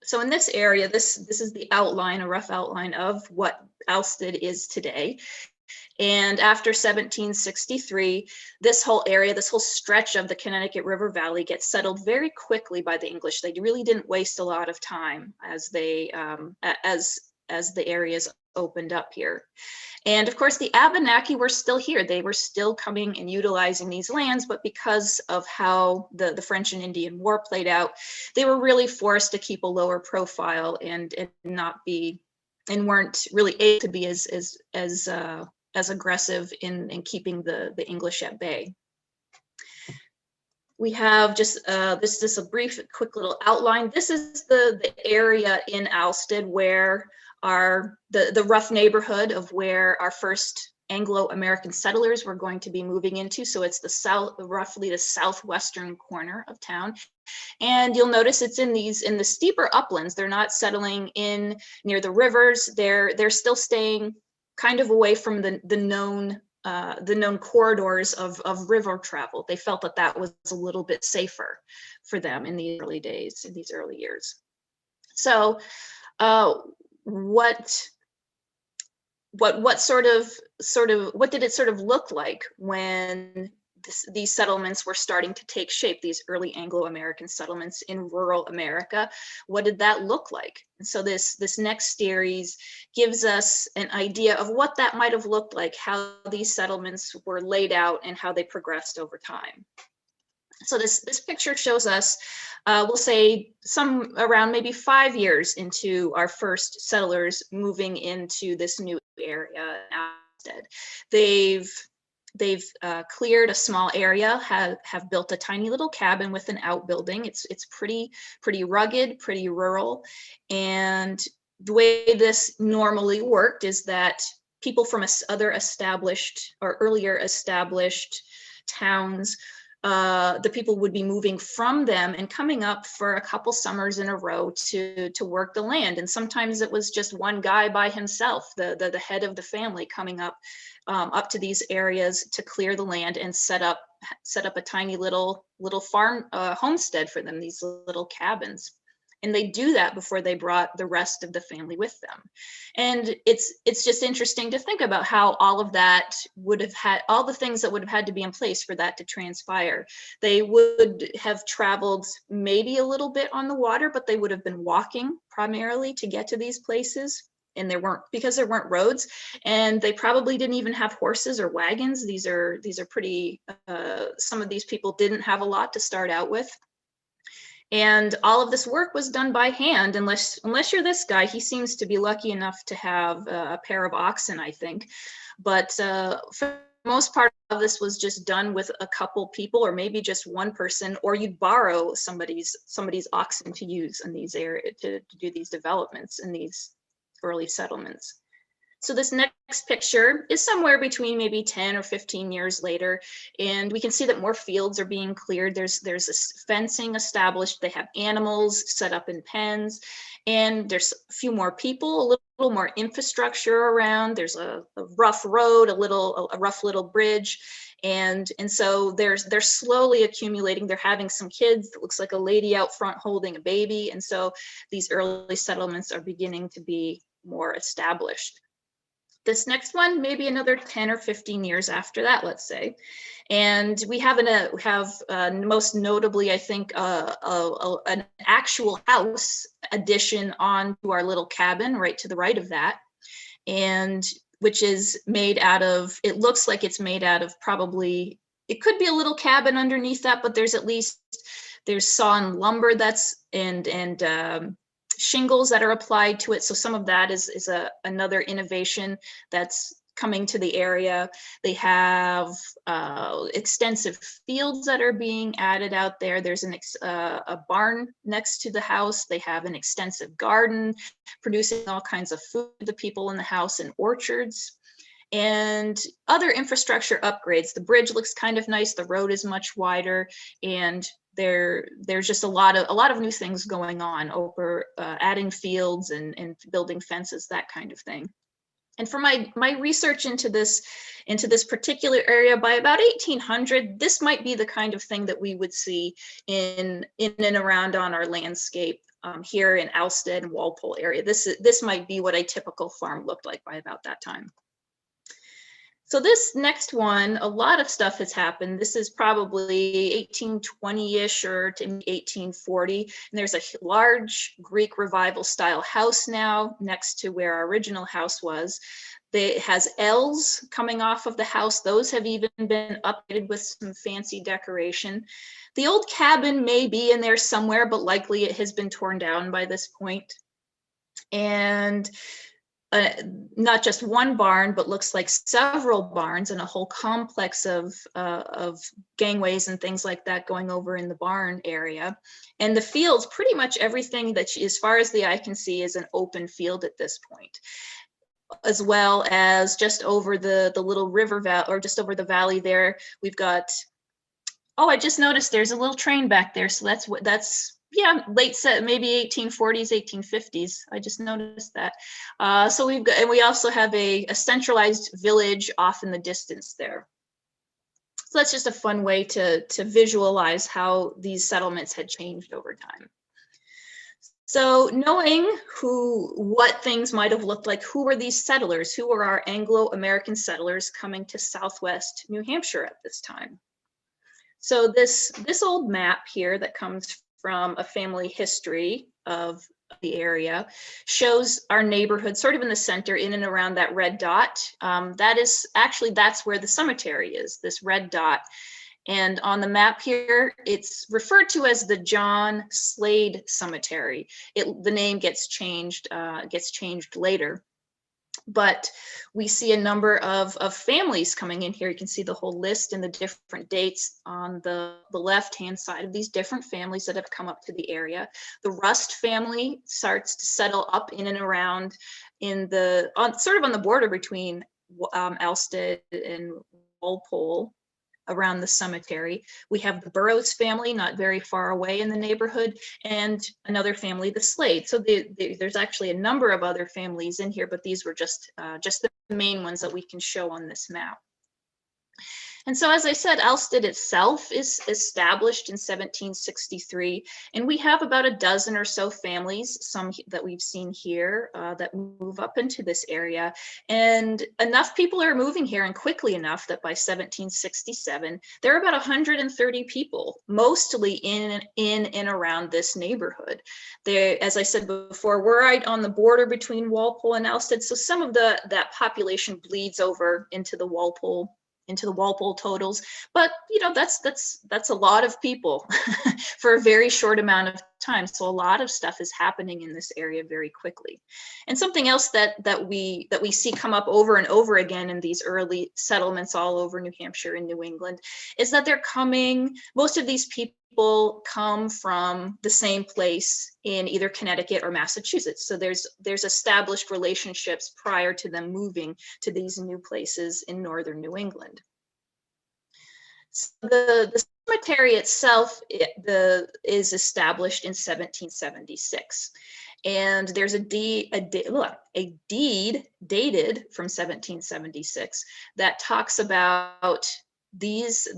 So in this area, this is the outline, a rough outline of what Alsted is today. And after 1763, this whole area, this whole stretch of the Connecticut River Valley gets settled very quickly by the English. They really didn't waste a lot of time as the areas opened up here. And of course, the Abenaki were still here. They were still coming and utilizing these lands, but because of how the French and Indian War played out, they were really forced to keep a lower profile and weren't really able to be as aggressive in keeping the English at bay. We have just this is a brief, quick little outline. This is the area in Alsted where the rough neighborhood of where our first Anglo-American settlers were going to be moving into. So it's roughly the southwestern corner of town. And you'll notice it's in the steeper uplands. They're not settling in near the rivers. They're still staying kind of away from the known corridors of river travel. They felt that was a little bit safer for them in the early days, in these early years. So what did it sort of look like when these settlements were starting to take shape, these early Anglo-American settlements in rural America? What did that look like? And so this next series gives us an idea of what that might have looked like, how these settlements were laid out and how they progressed over time. So this picture shows us, we'll say around maybe 5 years into our first settlers moving into this new area. They've cleared a small area, have built a tiny little cabin with an outbuilding. It's pretty rugged, pretty rural. And the way this normally worked is that people from other established or earlier established towns. The people would be moving from them and coming up for a couple summers in a row to work the land. And sometimes it was just one guy by himself, the head of the family, coming up to these areas to clear the land and set up a tiny little farm homestead for them, these little cabins. And they do that before they brought the rest of the family with them. And it's just interesting to think about how all of that would have had, all the things that would have had to be in place for that to transpire. They would have traveled maybe a little bit on the water, but they would have been walking primarily to get to these places. And because there weren't roads, and they probably didn't even have horses or wagons. These are pretty, some of these people didn't have a lot to start out with. And all of this work was done by hand, unless you're this guy. He seems to be lucky enough to have a pair of oxen, I think. But for the most part, of this was just done with a couple people, or maybe just one person, or you'd borrow somebody's oxen to use in these areas to do these developments in these early settlements. So this next picture is somewhere between maybe 10 or 15 years later, and we can see that more fields are being cleared. There's this fencing established. They have animals set up in pens, and there's a few more people, a little more infrastructure around. There's a rough road, a rough little bridge, and so they're slowly accumulating. They're having some kids. It looks like a lady out front holding a baby, and so these early settlements are beginning to be more established. This next one, maybe another 10 or 15 years after that, let's say. And we have most notably, I think, an actual house addition onto our little cabin right to the right of that. And which is made out of, it looks like it's made out of probably, it could be a little cabin underneath that, but there's sawn lumber and shingles that are applied to it. So some of that is another innovation that's coming to the area. They have extensive fields that are being added out there. There's a barn next to the house. They have an extensive garden producing all kinds of food to the people in the house, and orchards and other infrastructure upgrades. The bridge looks kind of nice. The road is much wider, and there's just a lot of new things going on over adding fields and building fences, that kind of thing. And for my research into this particular area, by about 1800, this might be the kind of thing that we would see in and around on our landscape here in Alstead and Walpole area. This might be what a typical farm looked like by about that time. So this next one, a lot of stuff has happened. This is probably 1820-ish or to 1840. And there's a large Greek revival style house now next to where our original house was. It has L's coming off of the house. Those have even been updated with some fancy decoration. The old cabin may be in there somewhere, but likely it has been torn down by this point. And not just one barn, but looks like several barns and a whole complex of gangways and things like that going over in the barn area. And the fields, pretty much everything that, as far as the eye can see, is an open field at this point, as well as just over the little river valley, or just over the valley there, we've got, oh, I just noticed there's a little train back there. So that's yeah, maybe 1840s, 1850s. I just noticed that. So we've got, and we also have a centralized village off in the distance there. So that's just a fun way to visualize how these settlements had changed over time. So knowing what things might have looked like, who were these settlers? Who were our Anglo-American settlers coming to Southwest New Hampshire at this time? So this old map here that comes from a family history of the area shows our neighborhood sort of in the center, in and around that red dot. That's where the cemetery is, this red dot. And on the map here, it's referred to as the John Slade Cemetery. The name gets changed later. But we see a number of families coming in here. You can see the whole list and the different dates on the left-hand side of these different families that have come up to the area. The Rust family starts to settle up in and around sort of on the border between Alsted and Walpole around the cemetery. We have the Burroughs family not very far away in the neighborhood, and another family, the Slades. So there's actually a number of other families in here, but these were just the main ones that we can show on this map. And so, as I said, Alsted itself is established in 1763, and we have about a dozen or so families, some that we've seen here, that move up into this area. And enough people are moving here, and quickly enough, that by 1767, there are about 130 people, mostly in and around this neighborhood. There, as I said before, we're right on the border between Walpole and Alsted, so some of that population bleeds over into the Walpole totals, but you know, that's a lot of people for a very short amount of time. So a lot of stuff is happening in this area very quickly. And something else that we see come up over and over again in these early settlements all over New Hampshire and New England is that most of these people come from the same place in either Connecticut or Massachusetts. So there's established relationships prior to them moving to these new places in northern New England. So the cemetery itself is established in 1776. And there's a deed dated from 1776 that talks about these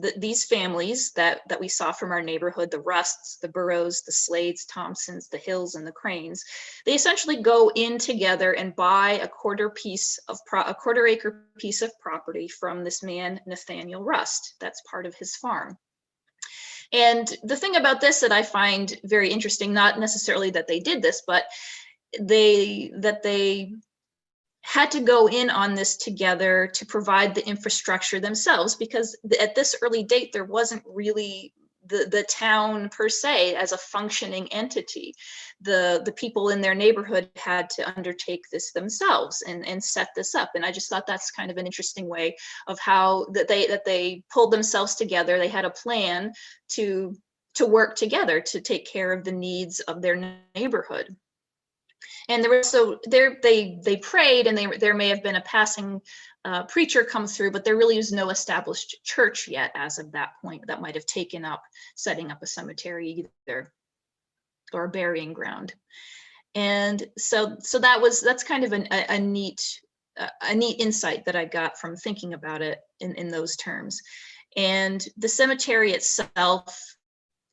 families that we saw from our neighborhood, the Rusts, the Burroughs, the Slades, Thompsons, the Hills, and the Cranes. They essentially go in together and buy a quarter acre piece of property from this man, Nathaniel Rust. That's part of his farm. And the thing about this that I find very interesting, not necessarily that they did this, but that they had to go in on this together to provide the infrastructure themselves, because at this early date, there wasn't really the town per se as a functioning entity. The people in their neighborhood had to undertake this themselves and set this up. And I just thought that's kind of an interesting way of how that they pulled themselves together. They had a plan to work together to take care of the needs of their neighborhood. And there was they prayed, and there may have been a passing preacher come through, but there really was no established church yet as of that point that might have taken up setting up a cemetery either, or a burying ground. And so that's kind of a neat insight that I got from thinking about it in those terms. And the cemetery itself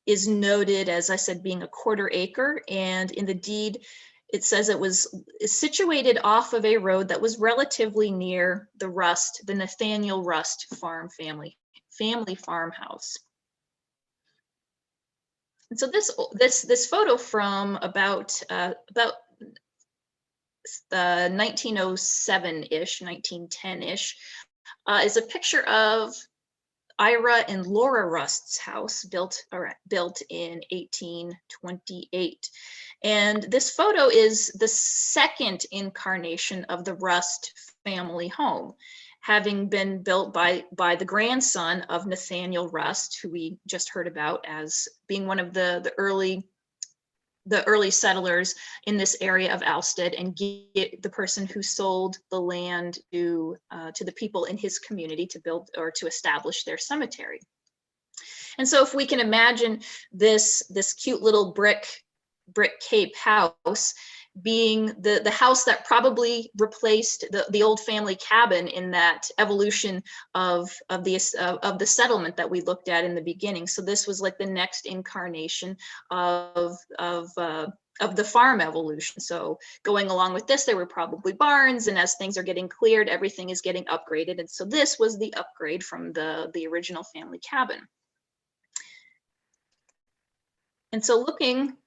is noted, as I said, being a quarter acre, and in the deed it says it was situated off of a road that was relatively near the Nathaniel Rust family farmhouse. And so this photo from about 1907-ish, 1910-ish, is a picture of Ira and Laura Rust's house, built in 1828. And this photo is the second incarnation of the Rust family home, having been built by the grandson of Nathaniel Rust, who we just heard about as being one of the early settlers in this area of Alsted, and the person who sold the land to the people in his community to build or to establish their cemetery. And so if we can imagine this cute little brick cape house being the house that probably replaced the old family cabin in that evolution of the settlement that we looked at in the beginning. So this was like the next incarnation of the farm evolution. So going along with this, there were probably barns, and as things are getting cleared, everything is getting upgraded. And so this was the upgrade from the original family cabin. And so looking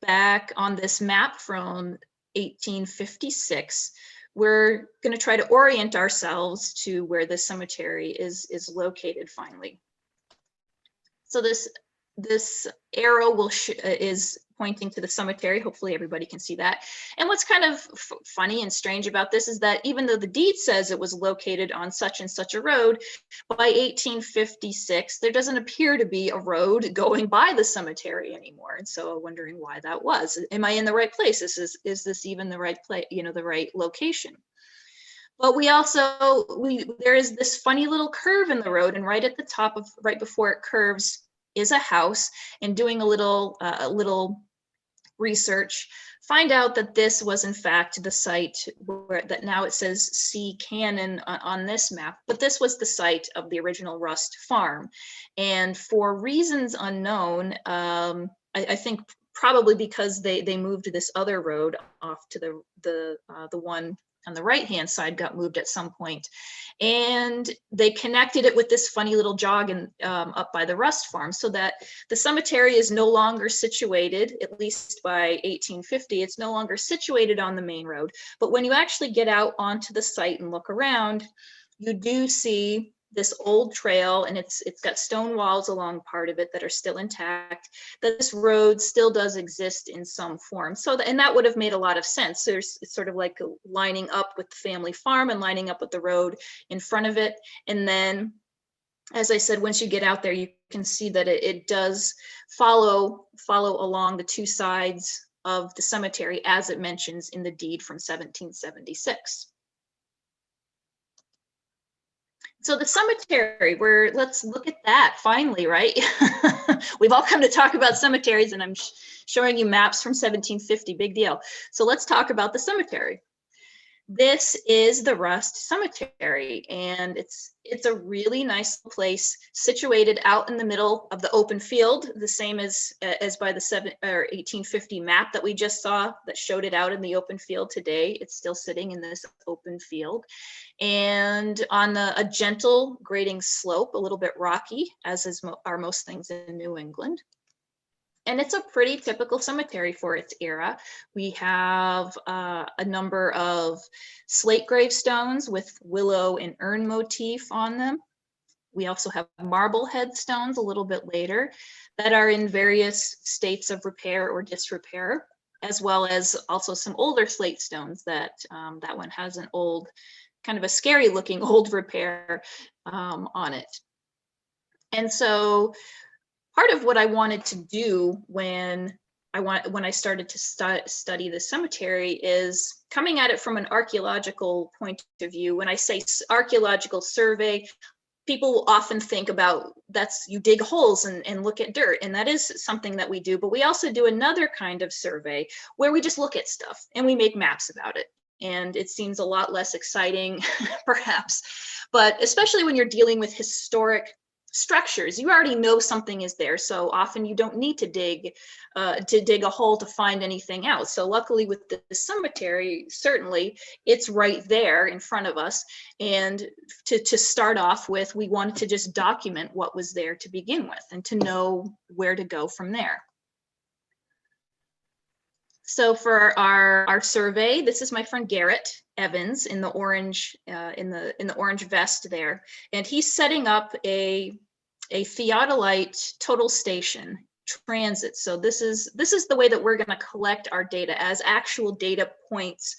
back on this map from 1856, we're going to try to orient ourselves to where the cemetery is located finally. So this arrow is pointing to the cemetery. Hopefully everybody can see that. And what's kind of funny and strange about this is that even though the deed says it was located on such and such a road, by 1856, there doesn't appear to be a road going by the cemetery anymore. And so I'm wondering why that was. Am I in the right place? Is this even the right place, the right location? But we also, there is this funny little curve in the road, and right at the top of, right before it curves is a house. And doing a little research, find out that this was in fact the site where, that now it says C Cannon on this map, but this was the site of the original Rust farm. And for reasons unknown, I think probably because they moved this other road off to the one on the right-hand side got moved at some point, and they connected it with this funny little jog up by the Rust farm, so that the cemetery is no longer situated, at least by 1850, it's no longer situated on the main road. But when you actually get out onto the site and look around, you do see this old trail, and it's got stone walls along part of it that are still intact, that this road still does exist in some form. So and that would have made a lot of sense. There's, it's sort of like lining up with the family farm and lining up with the road in front of it. And then, as I said, once you get out there, you can see that it does follow along the two sides of the cemetery, as it mentions in the deed from 1776. So the cemetery, let's look at that finally, right? We've all come to talk about cemeteries, and I'm showing you maps from 1750, big deal. So let's talk about the cemetery. This is the Rust Cemetery, and it's a really nice place situated out in the middle of the open field, the same as by the 1850 map that we just saw that showed it out in the open field today. It's still sitting in this open field, and on a gentle grading slope, a little bit rocky, as are most things in New England. And it's a pretty typical cemetery for its era. We have a number of slate gravestones with willow and urn motif on them. We also have marble headstones a little bit later that are in various states of repair or disrepair, as well as also some older slate stones that that one has an old, kind of a scary looking old repair on it. And so part of what I wanted to do when I started to study the cemetery is coming at it from an archaeological point of view. When I say archaeological survey, people will often think about you dig holes and look at dirt, and that is something that we do, but we also do another kind of survey where we just look at stuff and we make maps about it. And it seems a lot less exciting, perhaps, but especially when you're dealing with historic structures, you already know something is there, so often you don't need to dig a hole to find anything out. So luckily with the cemetery, certainly it's right there in front of us, and to start off with, we wanted to just document what was there to begin with and to know where to go from there. So for our survey, this is my friend Garrett Evans in the orange in the orange vest there, and he's setting up a theodolite total station transit. So this is the way that we're going to collect our data as actual data points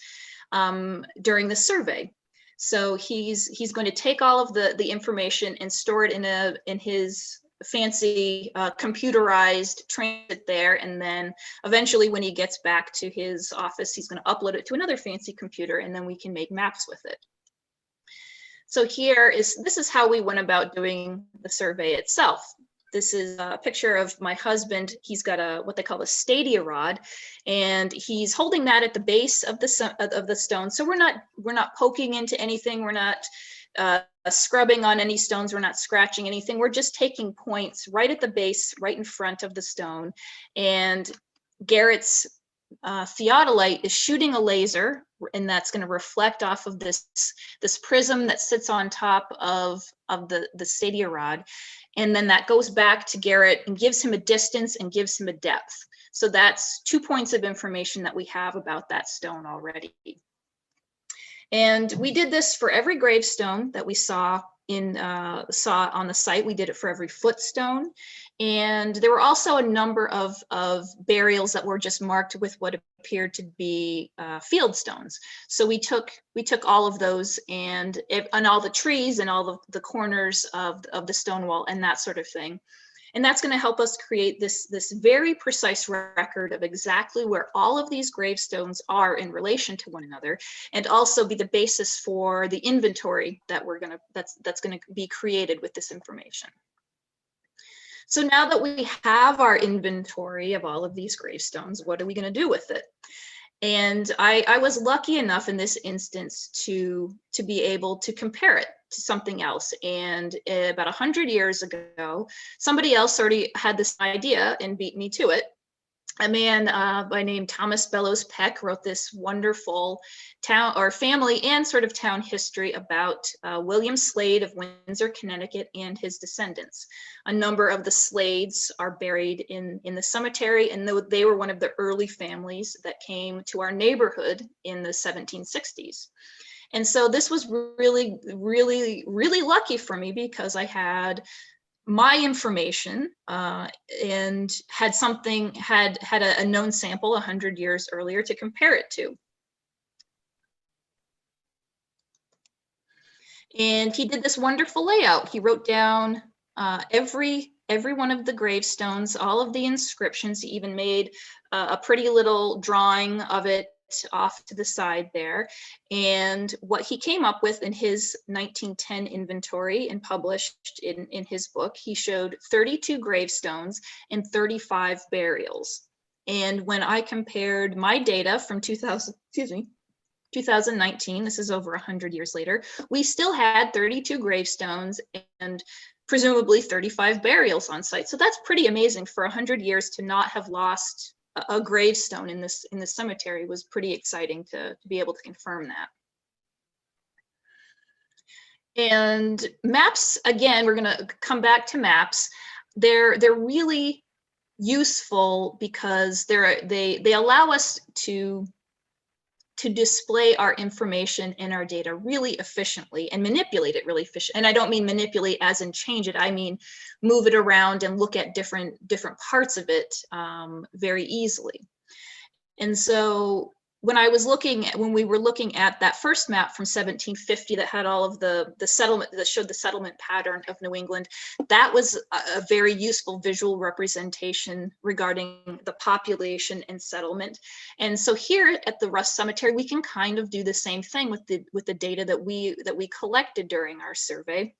during the survey. So he's going to take all of the information and store it in his fancy computerized transit there, and then eventually when he gets back to his office, he's going to upload it to another fancy computer, and then we can make maps with it. So this is how we went about doing the survey itself. This is a picture of my husband. He's got what they call a stadia rod, and he's holding that at the base of the stone. So we're not poking into anything. We're not scrubbing on any stones. We're not scratching anything. We're just taking points right at the base, right in front of the stone. And Garrett's theodolite is shooting a laser, and that's going to reflect off of this prism that sits on top of the stadia rod. And then that goes back to Garrett and gives him a distance and gives him a depth. So that's 2 points of information that we have about that stone already. And we did this for every gravestone that we saw on the site. We did it for every footstone. And there were also a number of burials that were just marked with what appeared to be field stones. So we took all of those and all the trees and all the corners of the stone wall and that sort of thing. And that's going to help us create this very precise record of exactly where all of these gravestones are in relation to one another, and also be the basis for the inventory that that's going to be created with this information. So now that we have our inventory of all of these gravestones, what are we going to do with it? And I was lucky enough in this instance to be able to compare it to something else. And about 100 years ago, somebody else already had this idea and beat me to it. A man by name Thomas Bellows Peck wrote this wonderful town or family and sort of town history about William Slade of Windsor, Connecticut, and his descendants. A number of the Slades are buried in the cemetery, and they were one of the early families that came to our neighborhood in the 1760s. And so this was really, really, really lucky for me because I had my information and had a known sample 100 years earlier to compare it to. And he did this wonderful layout. He wrote down every one of the gravestones, all of the inscriptions. He even made a pretty little drawing of it off to the side there. And what he came up with in his 1910 inventory and published in his book, he showed 32 gravestones and 35 burials. And when I compared my data from 2019, this is over 100 years later, we still had 32 gravestones and presumably 35 burials on site. So that's pretty amazing. For 100 years to not have lost a gravestone in this cemetery was pretty exciting to be able to confirm that. And maps, again, we're going to come back to maps. They're really useful because they allow us to display our information and our data really efficiently and manipulate it really efficiently. And I don't mean manipulate as in change it, I mean move it around and look at different parts of it very easily. And so when we were looking at that first map from 1750 that had all of the settlement, that showed the settlement pattern of New England, that was a very useful visual representation regarding the population and settlement. And so here at the Russ Cemetery, we can kind of do the same thing with the data that we collected during our survey.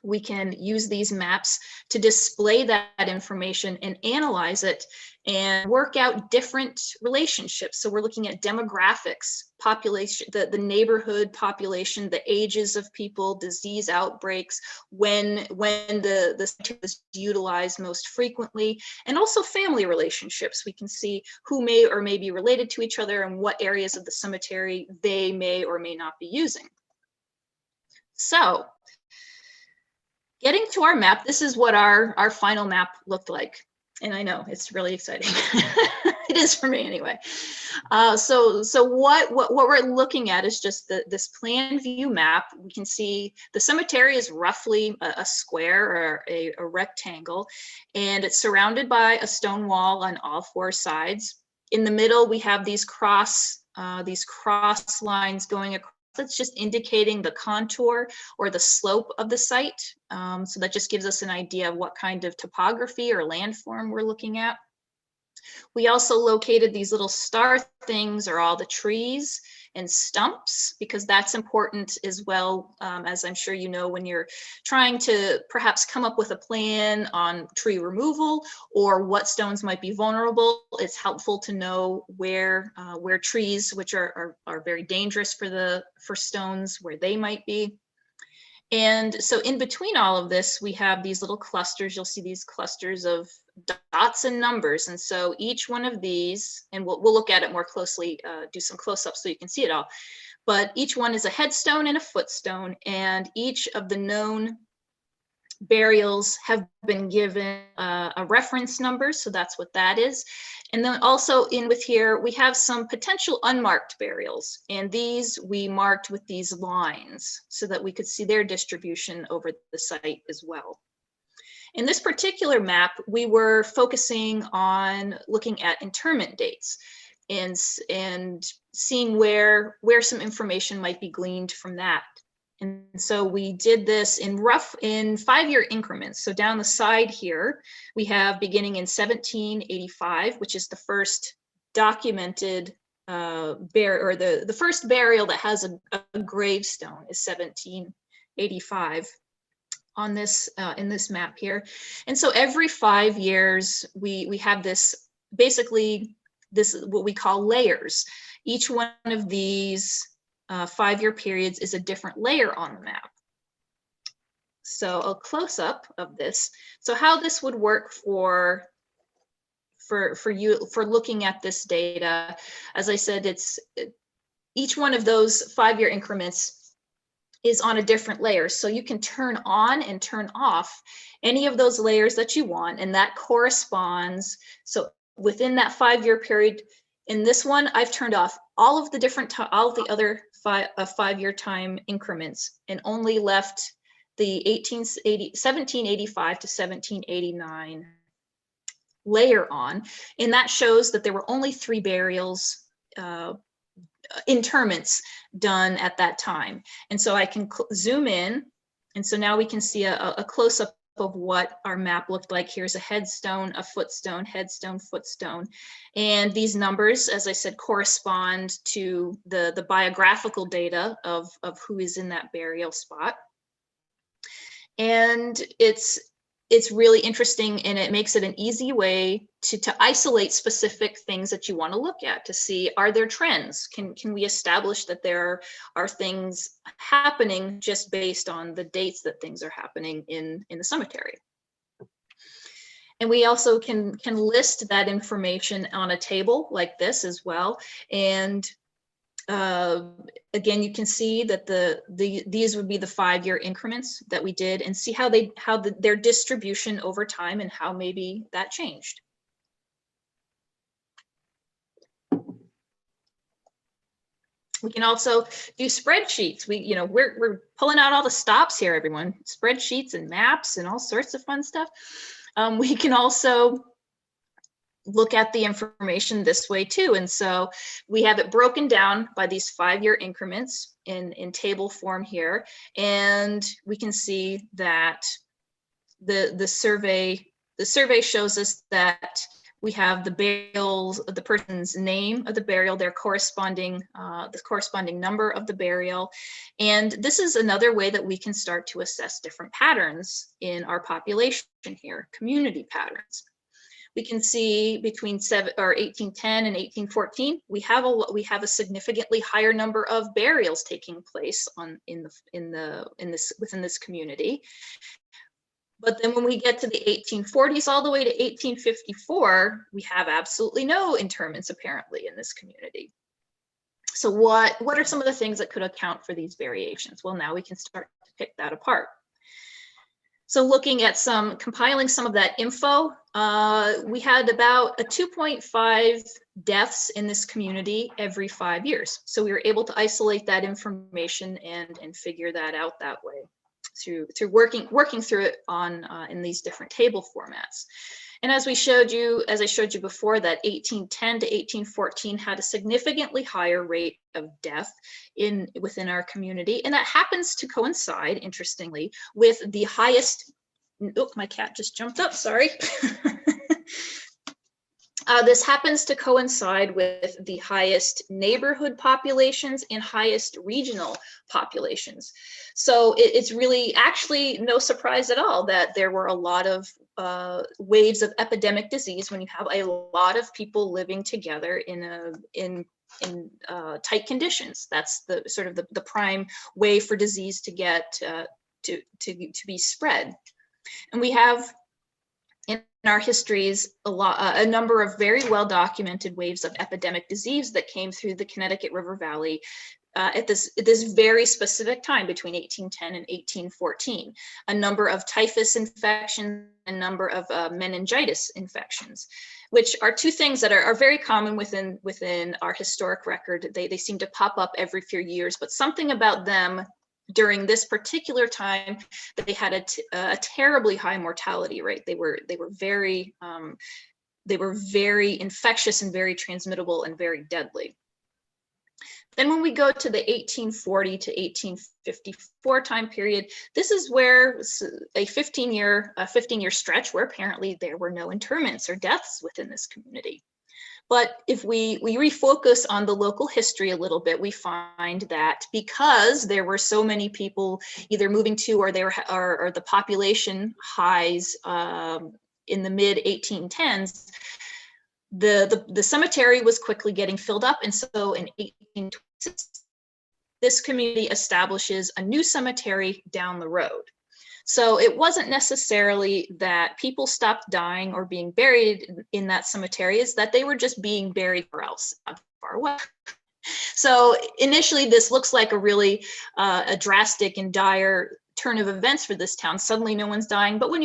We can use these maps to display that information and analyze it and work out different relationships. So we're looking at demographics, population, the neighborhood population, the ages of people, disease outbreaks, when the cemetery is utilized most frequently, and also family relationships. We can see who may or may be related to each other and what areas of the cemetery they may or may not be using. So, getting to our map, this is what our final map looked like. And I know it's really exciting. It is for me anyway. So what we're looking at is just this plan view map. We can see the cemetery is roughly a square or a rectangle, and it's surrounded by a stone wall on all four sides. In the middle, we have these cross lines going across. That's just indicating the contour or the slope of the site. So that just gives us an idea of what kind of topography or landform we're looking at. We also located these little star things or all the trees and stumps, because that's important as well, as I'm sure you know, when you're trying to perhaps come up with a plan on tree removal or what stones might be vulnerable. It's helpful to know where trees, which are very dangerous for stones, where they might be. And so in between all of this, we have these little clusters. You'll see these clusters of dots and numbers. And so each one of these, and we'll look at it more closely, do some close-ups so you can see it all. But each one is a headstone and a footstone, and each of the known burials have been given a reference number. So that's what that is. And then also in with here, we have some potential unmarked burials, and these we marked with these lines so that we could see their distribution over the site as well. In this particular map, we were focusing on looking at interment dates and seeing where some information might be gleaned from that. And so we did this in 5-year increments. So down the side here, we have beginning in 1785, which is the first documented the first burial that has a gravestone is 1785 on this in this map here. And so every 5 years, we have this, basically this is what we call layers. Each one of these 5-year periods is a different layer on the map. So a close up of this. So how this would work for you for looking at this data, as I said, each one of those 5-year increments is on a different layer. So you can turn on and turn off any of those layers that you want, and that corresponds. So within that 5-year period, in this one, I've turned off all of the other 5-year time increments and only left the 1785 to 1789 layer on. And that shows that there were only 3 burials, interments done at that time. And so I can zoom in. And so now we can see a close-up of what our map looked like. Here's a headstone, a footstone, headstone, footstone. And these numbers, as I said, correspond to the biographical data of who is in that burial spot. And it's really interesting, and it makes it an easy way to isolate specific things that you want to look at, to see, are there trends? Can we establish that there are things happening just based on the dates that things are happening in the cemetery? And we also can list that information on a table like this as well. And again, you can see that these would be the 5-year increments that we did, and see how their distribution over time and how maybe that changed. We can also do spreadsheets. We're pulling out all the stops here, everyone. Spreadsheets and maps and all sorts of fun stuff. We can also look at the information this way too. And so we have it broken down by these 5-year increments in table form here. And we can see that the survey shows us that we have the burials, the person's name of the burial, their corresponding, the corresponding number of the burial. And this is another way that we can start to assess different patterns in our population here, community patterns. We can see between 1810 and 1814, we have a significantly higher number of burials taking place within this community. But then when we get to the 1840s all the way to 1854, we have absolutely no interments apparently in this community. So what are some of the things that could account for these variations? Well, now we can start to pick that apart. So looking at compiling some of that info, we had about 2.5 deaths in this community every 5 years. So we were able to isolate that information and figure that out that way through working through it in these different table formats. And as I showed you before, that 1810 to 1814 had a significantly higher rate of death within our community. And that happens to coincide, interestingly, with the highest, oh, my cat just jumped up, sorry. This happens to coincide with the highest neighborhood populations and highest regional populations. So it's really actually no surprise at all that there were a lot of waves of epidemic disease when you have a lot of people living together in tight conditions. That's the sort of the prime way for disease to get to be spread. And we have in our histories a number of very well documented waves of epidemic disease that came through the Connecticut River Valley at this very specific time between 1810 and 1814. A number of typhus infections, a number of meningitis infections, which are two things that are very common within our historic record. They seem to pop up every few years, but something about them during this particular time, they had a terribly high mortality rate. They were very infectious and very transmittable and very deadly. Then when we go to the 1840 to 1854 time period, this is where a 15-year stretch where apparently there were no interments or deaths within this community. But if we refocus on the local history a little bit, we find that because there were so many people either moving to or the population highs in the mid 1810s, the cemetery was quickly getting filled up. And so in 1826, this community establishes a new cemetery down the road. So it wasn't necessarily that people stopped dying or being buried in that cemetery, it's that they were just being buried somewhere else, not far away. So initially this looks like a really a drastic and dire turn of events for this town. Suddenly no one's dying, but when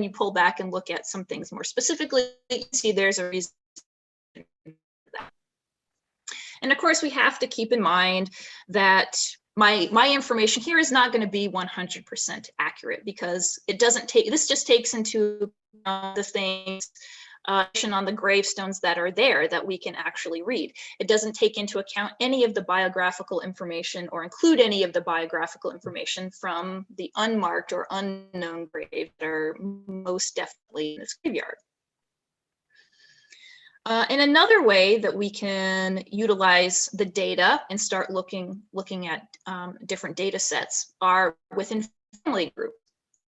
you pull back and look at some things more specifically, you see there's a reason for that. And of course we have to keep in mind that my information here is not going to be 100% accurate, because it doesn't take, this just takes into the things on the gravestones that are there that we can actually read. It doesn't take into account any of the biographical information or include any of the biographical information from the unmarked or unknown graves that are most definitely in this graveyard. And another way that we can utilize the data and start looking at different data sets are within family groups.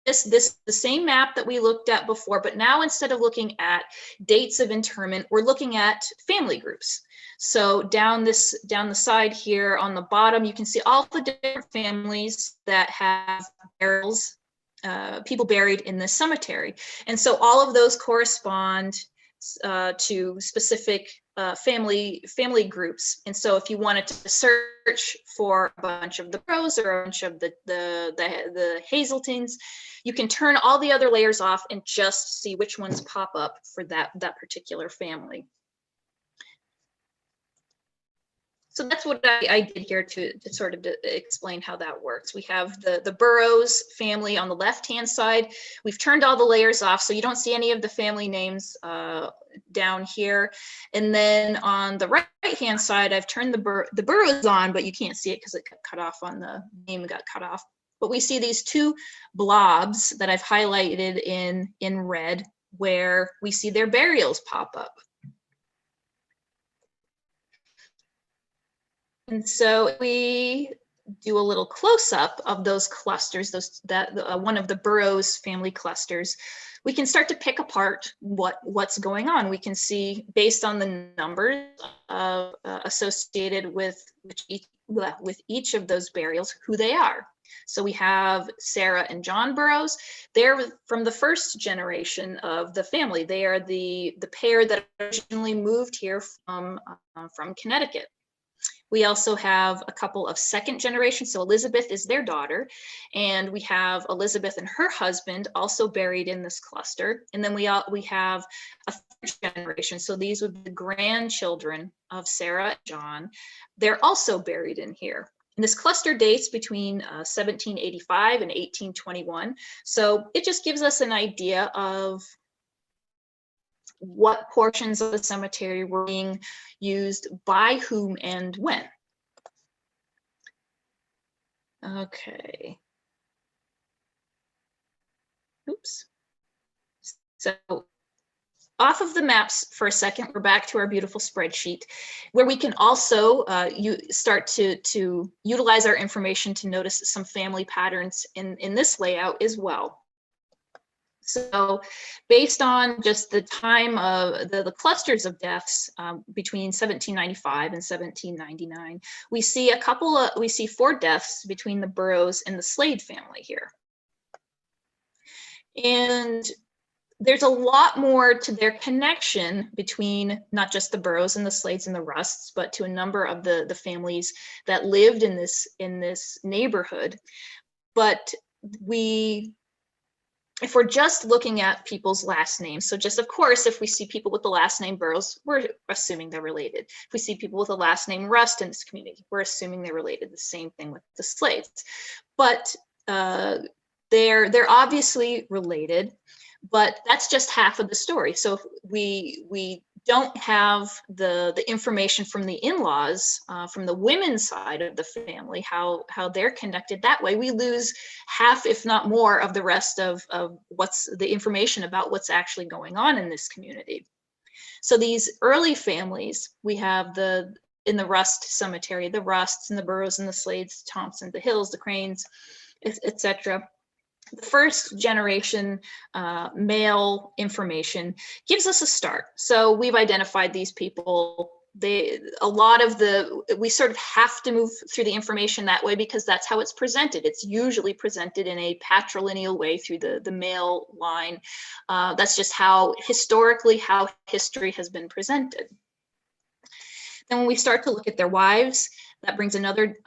The same map that we looked at before, but now instead of looking at dates of interment, we're looking at family groups. So down the side here on the bottom, you can see all the different families that have burials, people buried in this cemetery. And so all of those correspond to specific family groups. And so if you wanted to search for a bunch of the Burroughs or a bunch of the Hazeltons, you can turn all the other layers off and just see which ones pop up for that particular family. So that's what I did here to sort of explain how that works. We have the Burroughs family on the left-hand side. We've turned all the layers off, so you don't see any of the family names down here. And then on the right-hand side, I've turned the Burroughs on, but you can't see it because it got cut off on the name, got cut off. But we see these two blobs that I've highlighted in red, where we see their burials pop up. And so we do a little close-up of those clusters, one of the Burroughs family clusters, we can start to pick apart what's going on. We can see, based on the numbers associated with each of those burials, who they are. So we have Sarah and John Burroughs. They're from the first generation of the family. They are the pair that originally moved here from Connecticut. We also have a couple of second generation. So Elizabeth is their daughter, and we have Elizabeth and her husband also buried in this cluster. And then we have a third generation. So these would be the grandchildren of Sarah and John. They're also buried in here. And this cluster dates between 1785 and 1821. So it just gives us an idea of what portions of the cemetery were being used by whom and when. Okay. Oops. So off of the maps for a second, we're back to our beautiful spreadsheet, where we can also start to utilize our information to notice some family patterns in this layout as well. So based on just the time of the clusters of deaths between 1795 and 1799, we see 4 deaths between the Burroughs and the Slade family here. And there's a lot more to their connection between not just the Burroughs and the Slades and the Rusts, but to a number of the families that lived in this neighborhood. But if we're just looking at people's last names, so just, of course, if we see people with the last name Burroughs, we're assuming they're related. If we see people with the last name Rust in this community, we're assuming they're related. The same thing with the Slades. But they're obviously related, but that's just half of the story. So if we don't have the information from the in-laws, from the women's side of the family, how they're connected that way, we lose half, if not more, of the rest of what's the information about what's actually going on in this community. So these early families, we have in the Rust Cemetery, the Rusts and the Burroughs and the Slades, Thompson, the Hills, the Cranes, etc. The first generation male information gives us a start. So we've identified these people. We sort of have to move through the information that way because that's how it's presented. It's usually presented in a patrilineal way through the male line. That's just how history has been presented. Then when we start to look at their wives, that brings another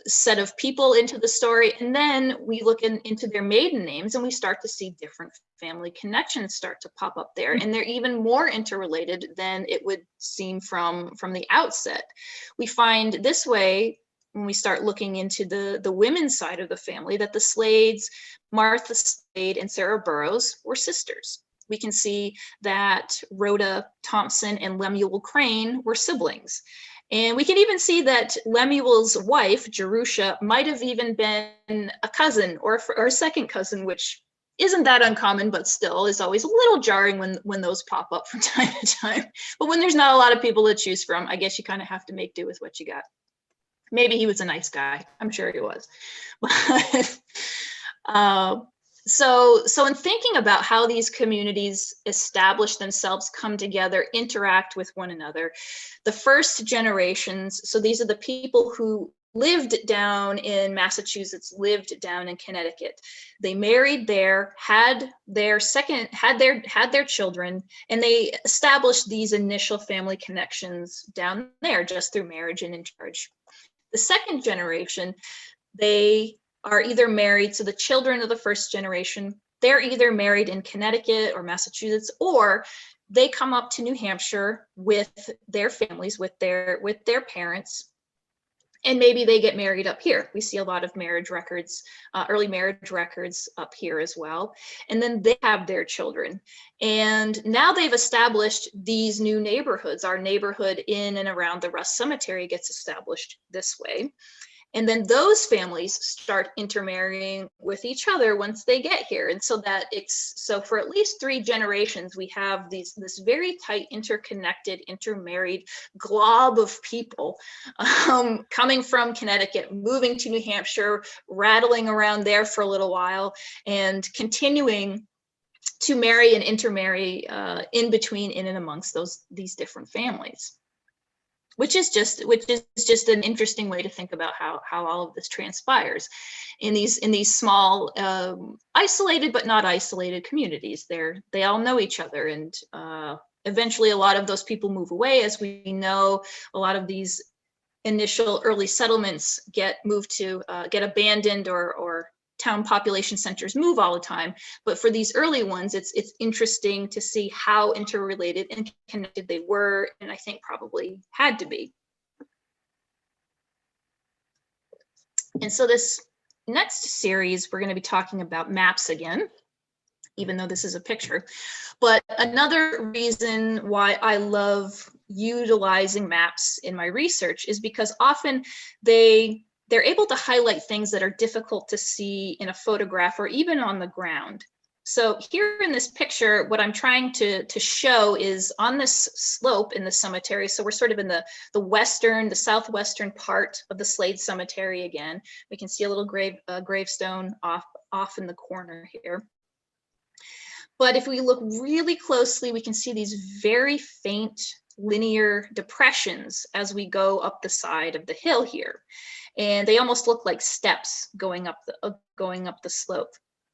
set of people into the story. And then we look into their maiden names and we start to see different family connections start to pop up there. And they're even more interrelated than it would seem from the outset. We find this way, when we start looking into the women's side of the family, that the Slades, Martha Slade and Sarah Burroughs, were sisters. We can see that Rhoda Thompson and Lemuel Crane were siblings. And we can even see that Lemuel's wife, Jerusha, might have even been a cousin or a second cousin, which isn't that uncommon, but still is always a little jarring when those pop up from time to time. But when there's not a lot of people to choose from, I guess you kind of have to make do with what you got. Maybe he was a nice guy. I'm sure he was. So in thinking about how these communities establish themselves, come together, interact with one another, the first generations, so these are the people who lived down in Massachusetts, lived down in Connecticut. They married there, had their children, and they established these initial family connections down there just through marriage and intermarriage. The second generation, they are either married, so the children of the first generation, they're either married in Connecticut or Massachusetts, or they come up to New Hampshire with their families, with their parents, and maybe they get married up here. We see a lot of marriage records, early marriage records up here as well. And then they have their children. And now they've established these new neighborhoods. Our neighborhood in and around the Rust Cemetery gets established this way. And then those families start intermarrying with each other once they get here. And so so for at least 3 generations, we have this very tight, interconnected, intermarried glob of people coming from Connecticut, moving to New Hampshire, rattling around there for a little while, and continuing to marry and intermarry in between, in and amongst these different families. Which is just an interesting way to think about how all of this transpires in these small, isolated but not isolated communities. They all know each other, and eventually a lot of those people move away. As we know, a lot of these initial early settlements get abandoned, or town population centers move all the time. But for these early ones, it's interesting to see how interrelated and connected they were, and I think probably had to be. And so this next series, we're going to be talking about maps again, even though this is a picture. But another reason why I love utilizing maps in my research is because often they're able to highlight things that are difficult to see in a photograph or even on the ground. So here in this picture, what I'm trying to show is on this slope in the cemetery. So we're sort of in the southwestern part of the Slade Cemetery again. We can see a little gravestone off in the corner here. But if we look really closely, we can see these very faint linear depressions as we go up the side of the hill here. And they almost look like steps going up the slope.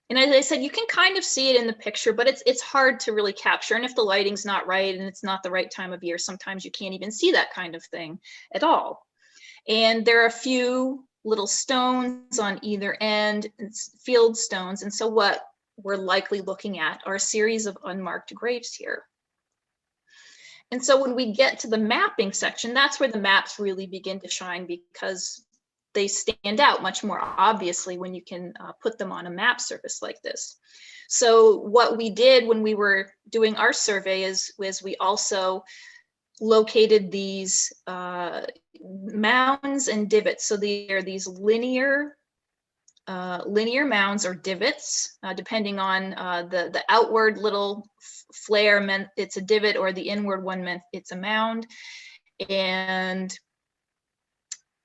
And as I said, you can kind of see it in the picture, but it's hard to really capture. And if the lighting's not right and it's not the right time of year, sometimes you can't even see that kind of thing at all. And there are a few little stones on either end, field stones. And so what we're likely looking at are a series of unmarked graves here. And so when we get to the mapping section, that's where the maps really begin to shine, because they stand out much more obviously when you can put them on a map surface like this. So what we did when we were doing our survey was we also located these mounds and divots. So they are these linear mounds or divots, depending on the outward little flare meant it's a divot, or the inward one meant it's a mound. And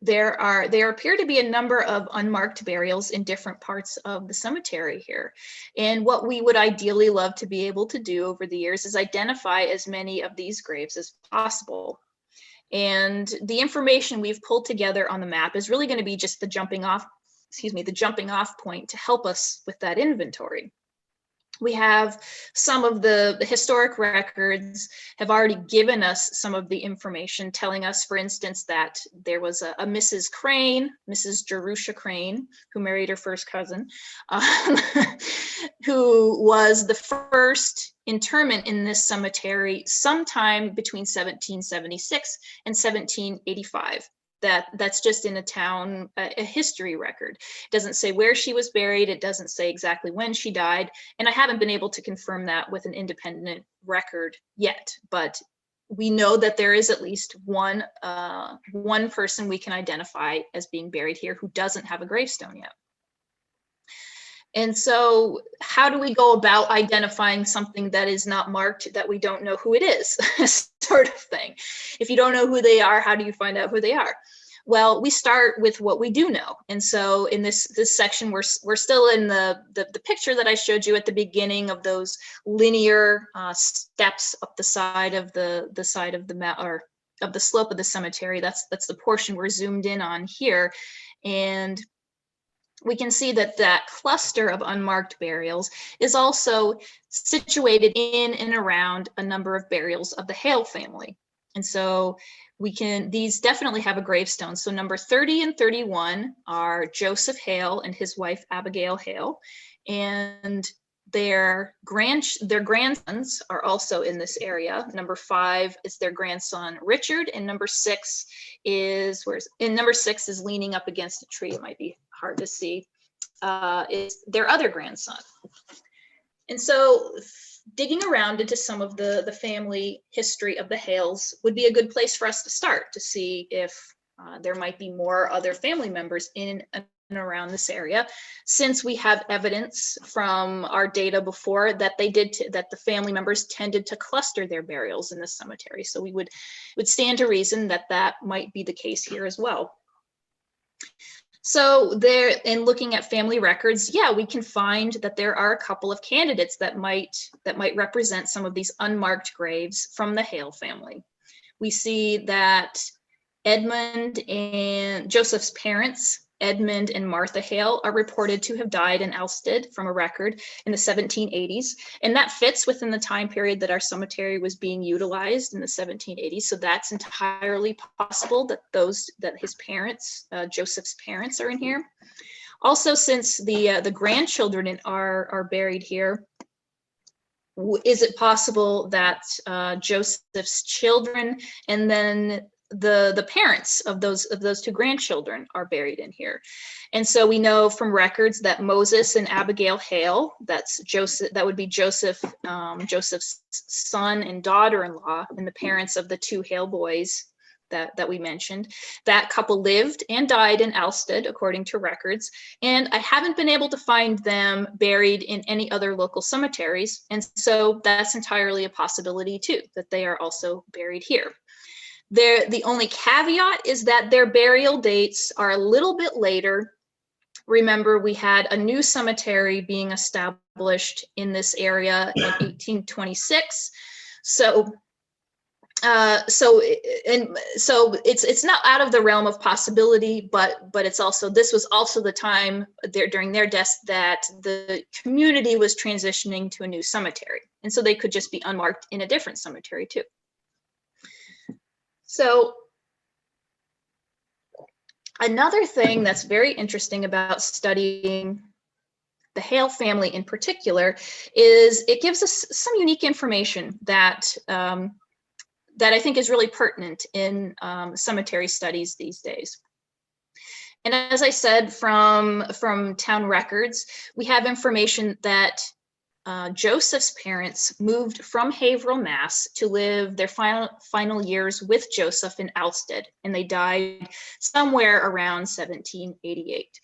there appear to be a number of unmarked burials in different parts of the cemetery here. And what we would ideally love to be able to do over the years is identify as many of these graves as possible. And the information we've pulled together on the map is really going to be just the jumping off point to help us with that inventory. We have some of the historic records have already given us some of the information, telling us, for instance, that there was a Mrs. Crane, Mrs. Jerusha Crane, who married her first cousin, who was the first interment in this cemetery sometime between 1776 and 1785. That's just in a history record. It doesn't say where she was buried. It doesn't say exactly when she died. And I haven't been able to confirm that with an independent record yet, but we know that there is at least one person we can identify as being buried here who doesn't have a gravestone yet. And so how do we go about identifying something that is not marked, that we don't know who it is, sort of thing? If you don't know who they are, how do you find out who they are? Well, we start with what we do know. And so in this section, we're still in the picture that I showed you at the beginning of those linear steps up the side of the slope of the cemetery. That's the portion we're zoomed in on here. And we can see that cluster of unmarked burials is also situated in and around a number of burials of the Hale family. And so these definitely have a gravestone. So number 30 and 31 are Joseph Hale and his wife, Abigail Hale. And their grandsons are also in this area. Number 5 is their grandson, Richard. And number 6 is, number 6 is leaning up against a tree. It might be hard to see, is their other grandson. And so digging around into some of the family history of the Hales would be a good place for us to start, to see if there might be more other family members in and around this area, since we have evidence from our data before that that the family members tended to cluster their burials in the cemetery. So we would stand to reason that might be the case here as well. So in looking at family records, yeah, we can find that there are a couple of candidates that might represent some of these unmarked graves from the Hale family. We see that Edmund and Joseph's parents, Edmund and Martha Hale, are reported to have died in Alsted from a record in the 1780s. And that fits within the time period that our cemetery was being utilized in the 1780s. So that's entirely possible that his parents, Joseph's parents, are in here. Also, since the grandchildren are buried here, is it possible that Joseph's children and then the parents of those two grandchildren are buried in here? And so we know from records that Moses and Abigail Hale, that would be Joseph's son and daughter-in-law, and the parents of the 2 Hale boys that we mentioned. That couple lived and died in Alsted, according to records. And I haven't been able to find them buried in any other local cemeteries. And so that's entirely a possibility too, that they are also buried here. The only caveat is that their burial dates are a little bit later. Remember, we had a new cemetery being established in this area in 1826. So it's not out of the realm of possibility, but this was also the time during their deaths that the community was transitioning to a new cemetery, and so they could just be unmarked in a different cemetery too. So another thing that's very interesting about studying the Hale family in particular is it gives us some unique information that I think is really pertinent in cemetery studies these days. And as I said, from town records, we have information that Joseph's parents moved from Haverhill, Mass. to live their final years with Joseph in Alstead, and they died somewhere around 1788.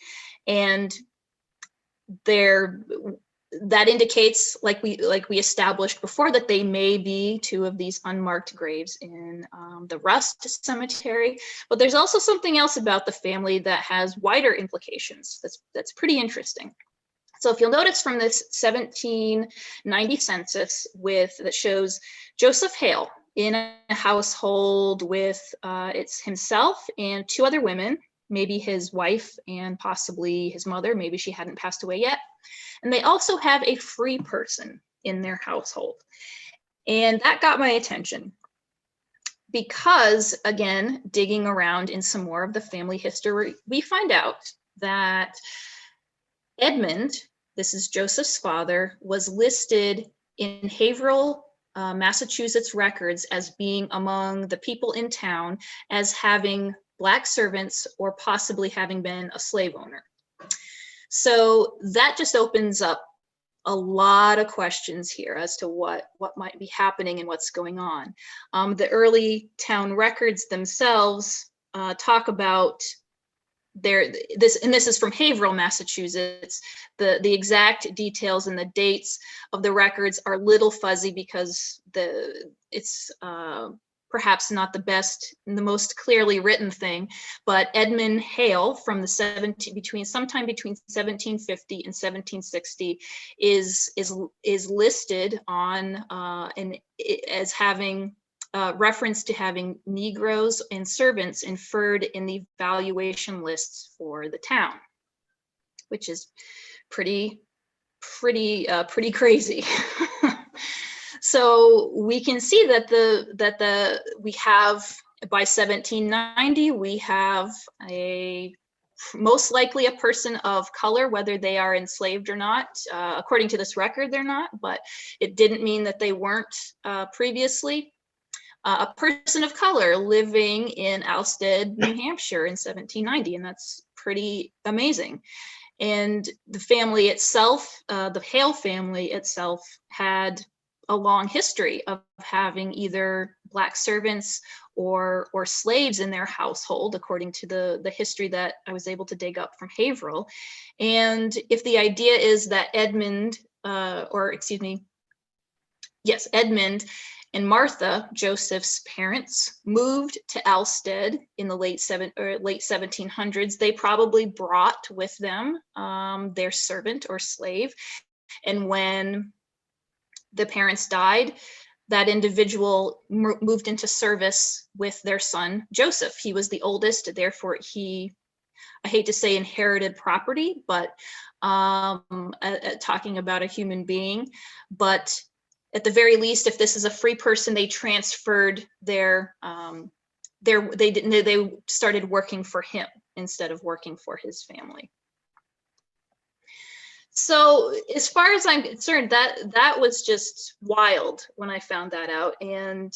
And that indicates, like we established before, that they may be two of these unmarked graves in the Rust Cemetery. But there's also something else about the family that has wider implications that's pretty interesting. So if you'll notice from this 1790 census that shows Joseph Hale in a household with it's himself and two other women, maybe his wife and possibly his mother, maybe she hadn't passed away yet. And they also have a free person in their household. And that got my attention because, again, digging around in some more of the family history, we find out that Edmund, this is Joseph's father, was listed in Haverhill, Massachusetts records as being among the people in town as having Black servants or possibly having been a slave owner. So that just opens up a lot of questions here as to what might be happening and what's going on. The early town records themselves talk about this is from Haverhill, Massachusetts. The exact details and the dates of the records are a little fuzzy because it's perhaps not the most clearly written thing, but Edmund Hale from sometime between 1750 and 1760 is listed on as having reference to having Negroes and servants inferred in the valuation lists for the town, which is pretty crazy. So we can see that we have, by 1790, we have most likely a person of color, whether they are enslaved or not. According to this record, they're not, but it didn't mean that they weren't previously. A person of color living in Alstead, New Hampshire in 1790, and that's pretty amazing. And the family itself, the Hale family itself, had a long history of having either Black servants or slaves in their household, according to the history that I was able to dig up from Haverhill. And if the idea is that Edmund and Martha, Joseph's parents, moved to Alstead in the late 1700s, they probably brought with them their servant or slave. And when the parents died, that individual moved into service with their son, Joseph. He was the oldest, therefore I hate to say inherited property, but talking about a human being, but at the very least, if this is a free person, they transferred they started working for him instead of working for his family. So as far as I'm concerned, that was just wild when I found that out. And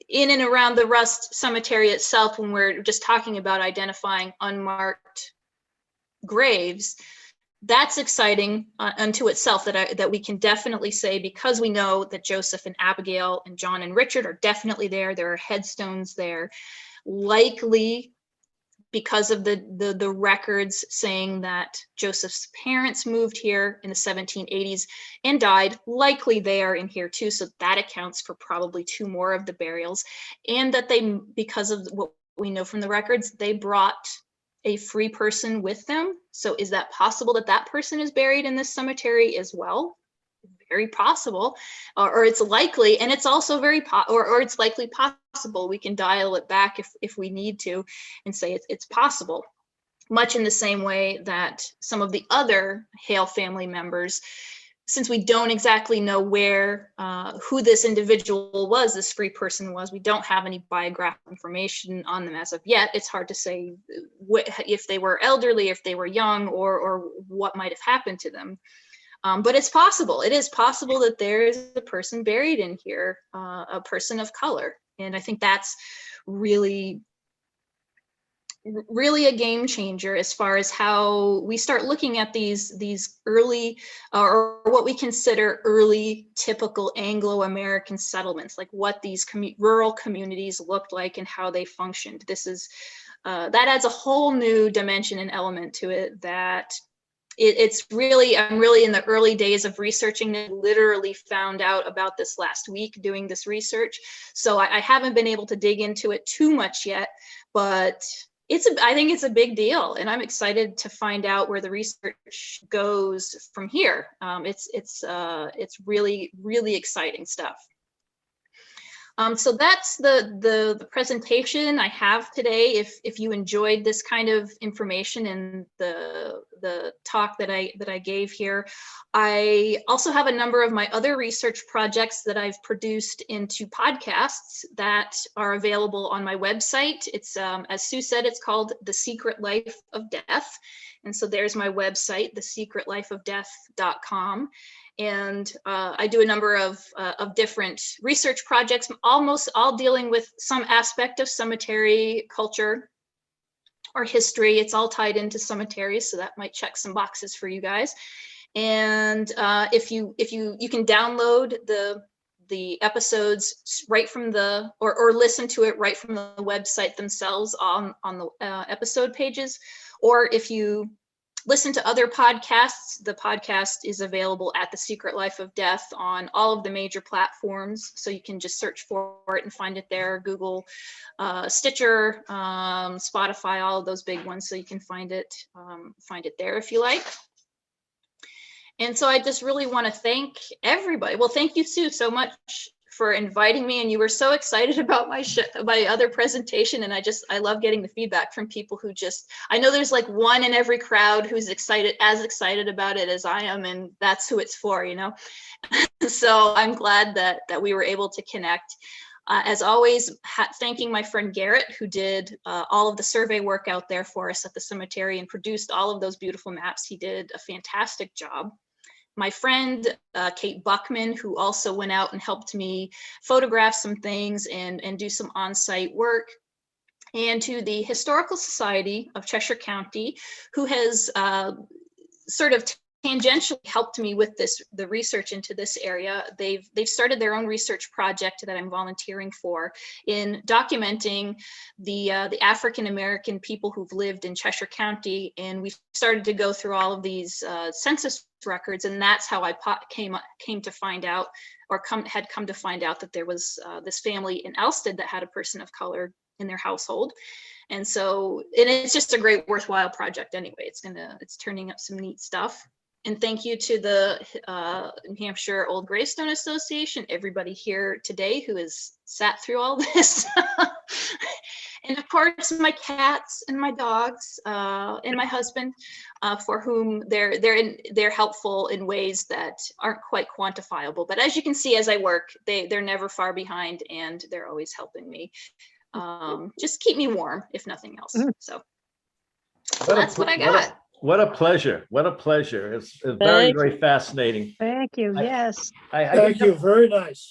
in and around the Rust Cemetery itself, when we're just talking about identifying unmarked graves, that's exciting unto itself, that we can definitely say, because we know that Joseph and Abigail and John and Richard are definitely there. There are headstones there, likely because of the records saying that Joseph's parents moved here in the 1780s and died. Likely they are in here too, so that accounts for probably two more of the burials. And that because of what we know from the records, they brought a free person with them. So is that possible that that person is buried in this cemetery as well? Very possible, or it's likely, and it's also or it's likely possible. We can dial it back if we need to and say it's possible, much in the same way that some of the other Hale family members, since we don't exactly know who this individual was, this free person was, we don't have any biographical information on them as of yet. It's hard to say if they were elderly, if they were young, or what might have happened to them. But it's possible. It is possible that there is a person buried in here, a person of color. And I think that's really really a game changer as far as how we start looking at these early or what we consider early typical Anglo-American settlements, like what these rural communities looked like and how they functioned. This is that adds a whole new dimension and element to it that it's really, I'm really in the early days of researching it, literally found out about this last week doing this research. So I haven't been able to dig into it too much yet, but I think it's a big deal, and I'm excited to find out where the research goes from here. It's really, really exciting stuff. So that's the presentation I have today. If you enjoyed this kind of information and the talk that I gave here, I also have a number of my other research projects that I've produced into podcasts that are available on my website. It's as Sue said, it's called The Secret Life of Death. And so there's my website, thesecretlifeofdeath.com. And I do a number of different research projects, almost all dealing with some aspect of cemetery culture or history. It's all tied into cemeteries, so that might check some boxes for you guys. And if you can download the episodes right from the or listen to it right from the website themselves on the episode pages, or if you listen to other podcasts, the podcast is available at The Secret Life of Death on all of the major platforms. So you can just search for it and find it there. Google, Stitcher, Spotify, all of those big ones. So you can find it there if you like. And so I just really want to thank everybody. Well, thank you, Sue, so much for inviting me, and you were so excited about my other presentation, and I love getting the feedback from people who I know there's like one in every crowd who's as excited about it as I am, and that's who it's for, you know. So I'm glad that we were able to connect. As always, thanking my friend Garrett, who did all of the survey work out there for us at the cemetery and produced all of those beautiful maps. He did a fantastic job. My friend, Kate Buckman, who also went out and helped me photograph some things and do some on-site work. And to the Historical Society of Cheshire County, who has sort of tangentially helped me with the research into this area. They've started their own research project that I'm volunteering for in documenting the African-American people who've lived in Cheshire County. And we started to go through all of these census records, and that's how I came to find out, or had come to find out, that there was this family in Elsted that had a person of color in their household. And so, and it's just a great, worthwhile project anyway. It's turning up some neat stuff. And thank you to the New Hampshire Old Gravestone Association, everybody here today who has sat through all this. And of course, my cats and my dogs and my husband, for whom they're helpful in ways that aren't quite quantifiable. But as you can see, as I work, they're never far behind, and they're always helping me just keep me warm, if nothing else. So that's what I got. What a pleasure. What a pleasure. It's very, very fascinating. Thank you. Yes. Thank you. Very nice.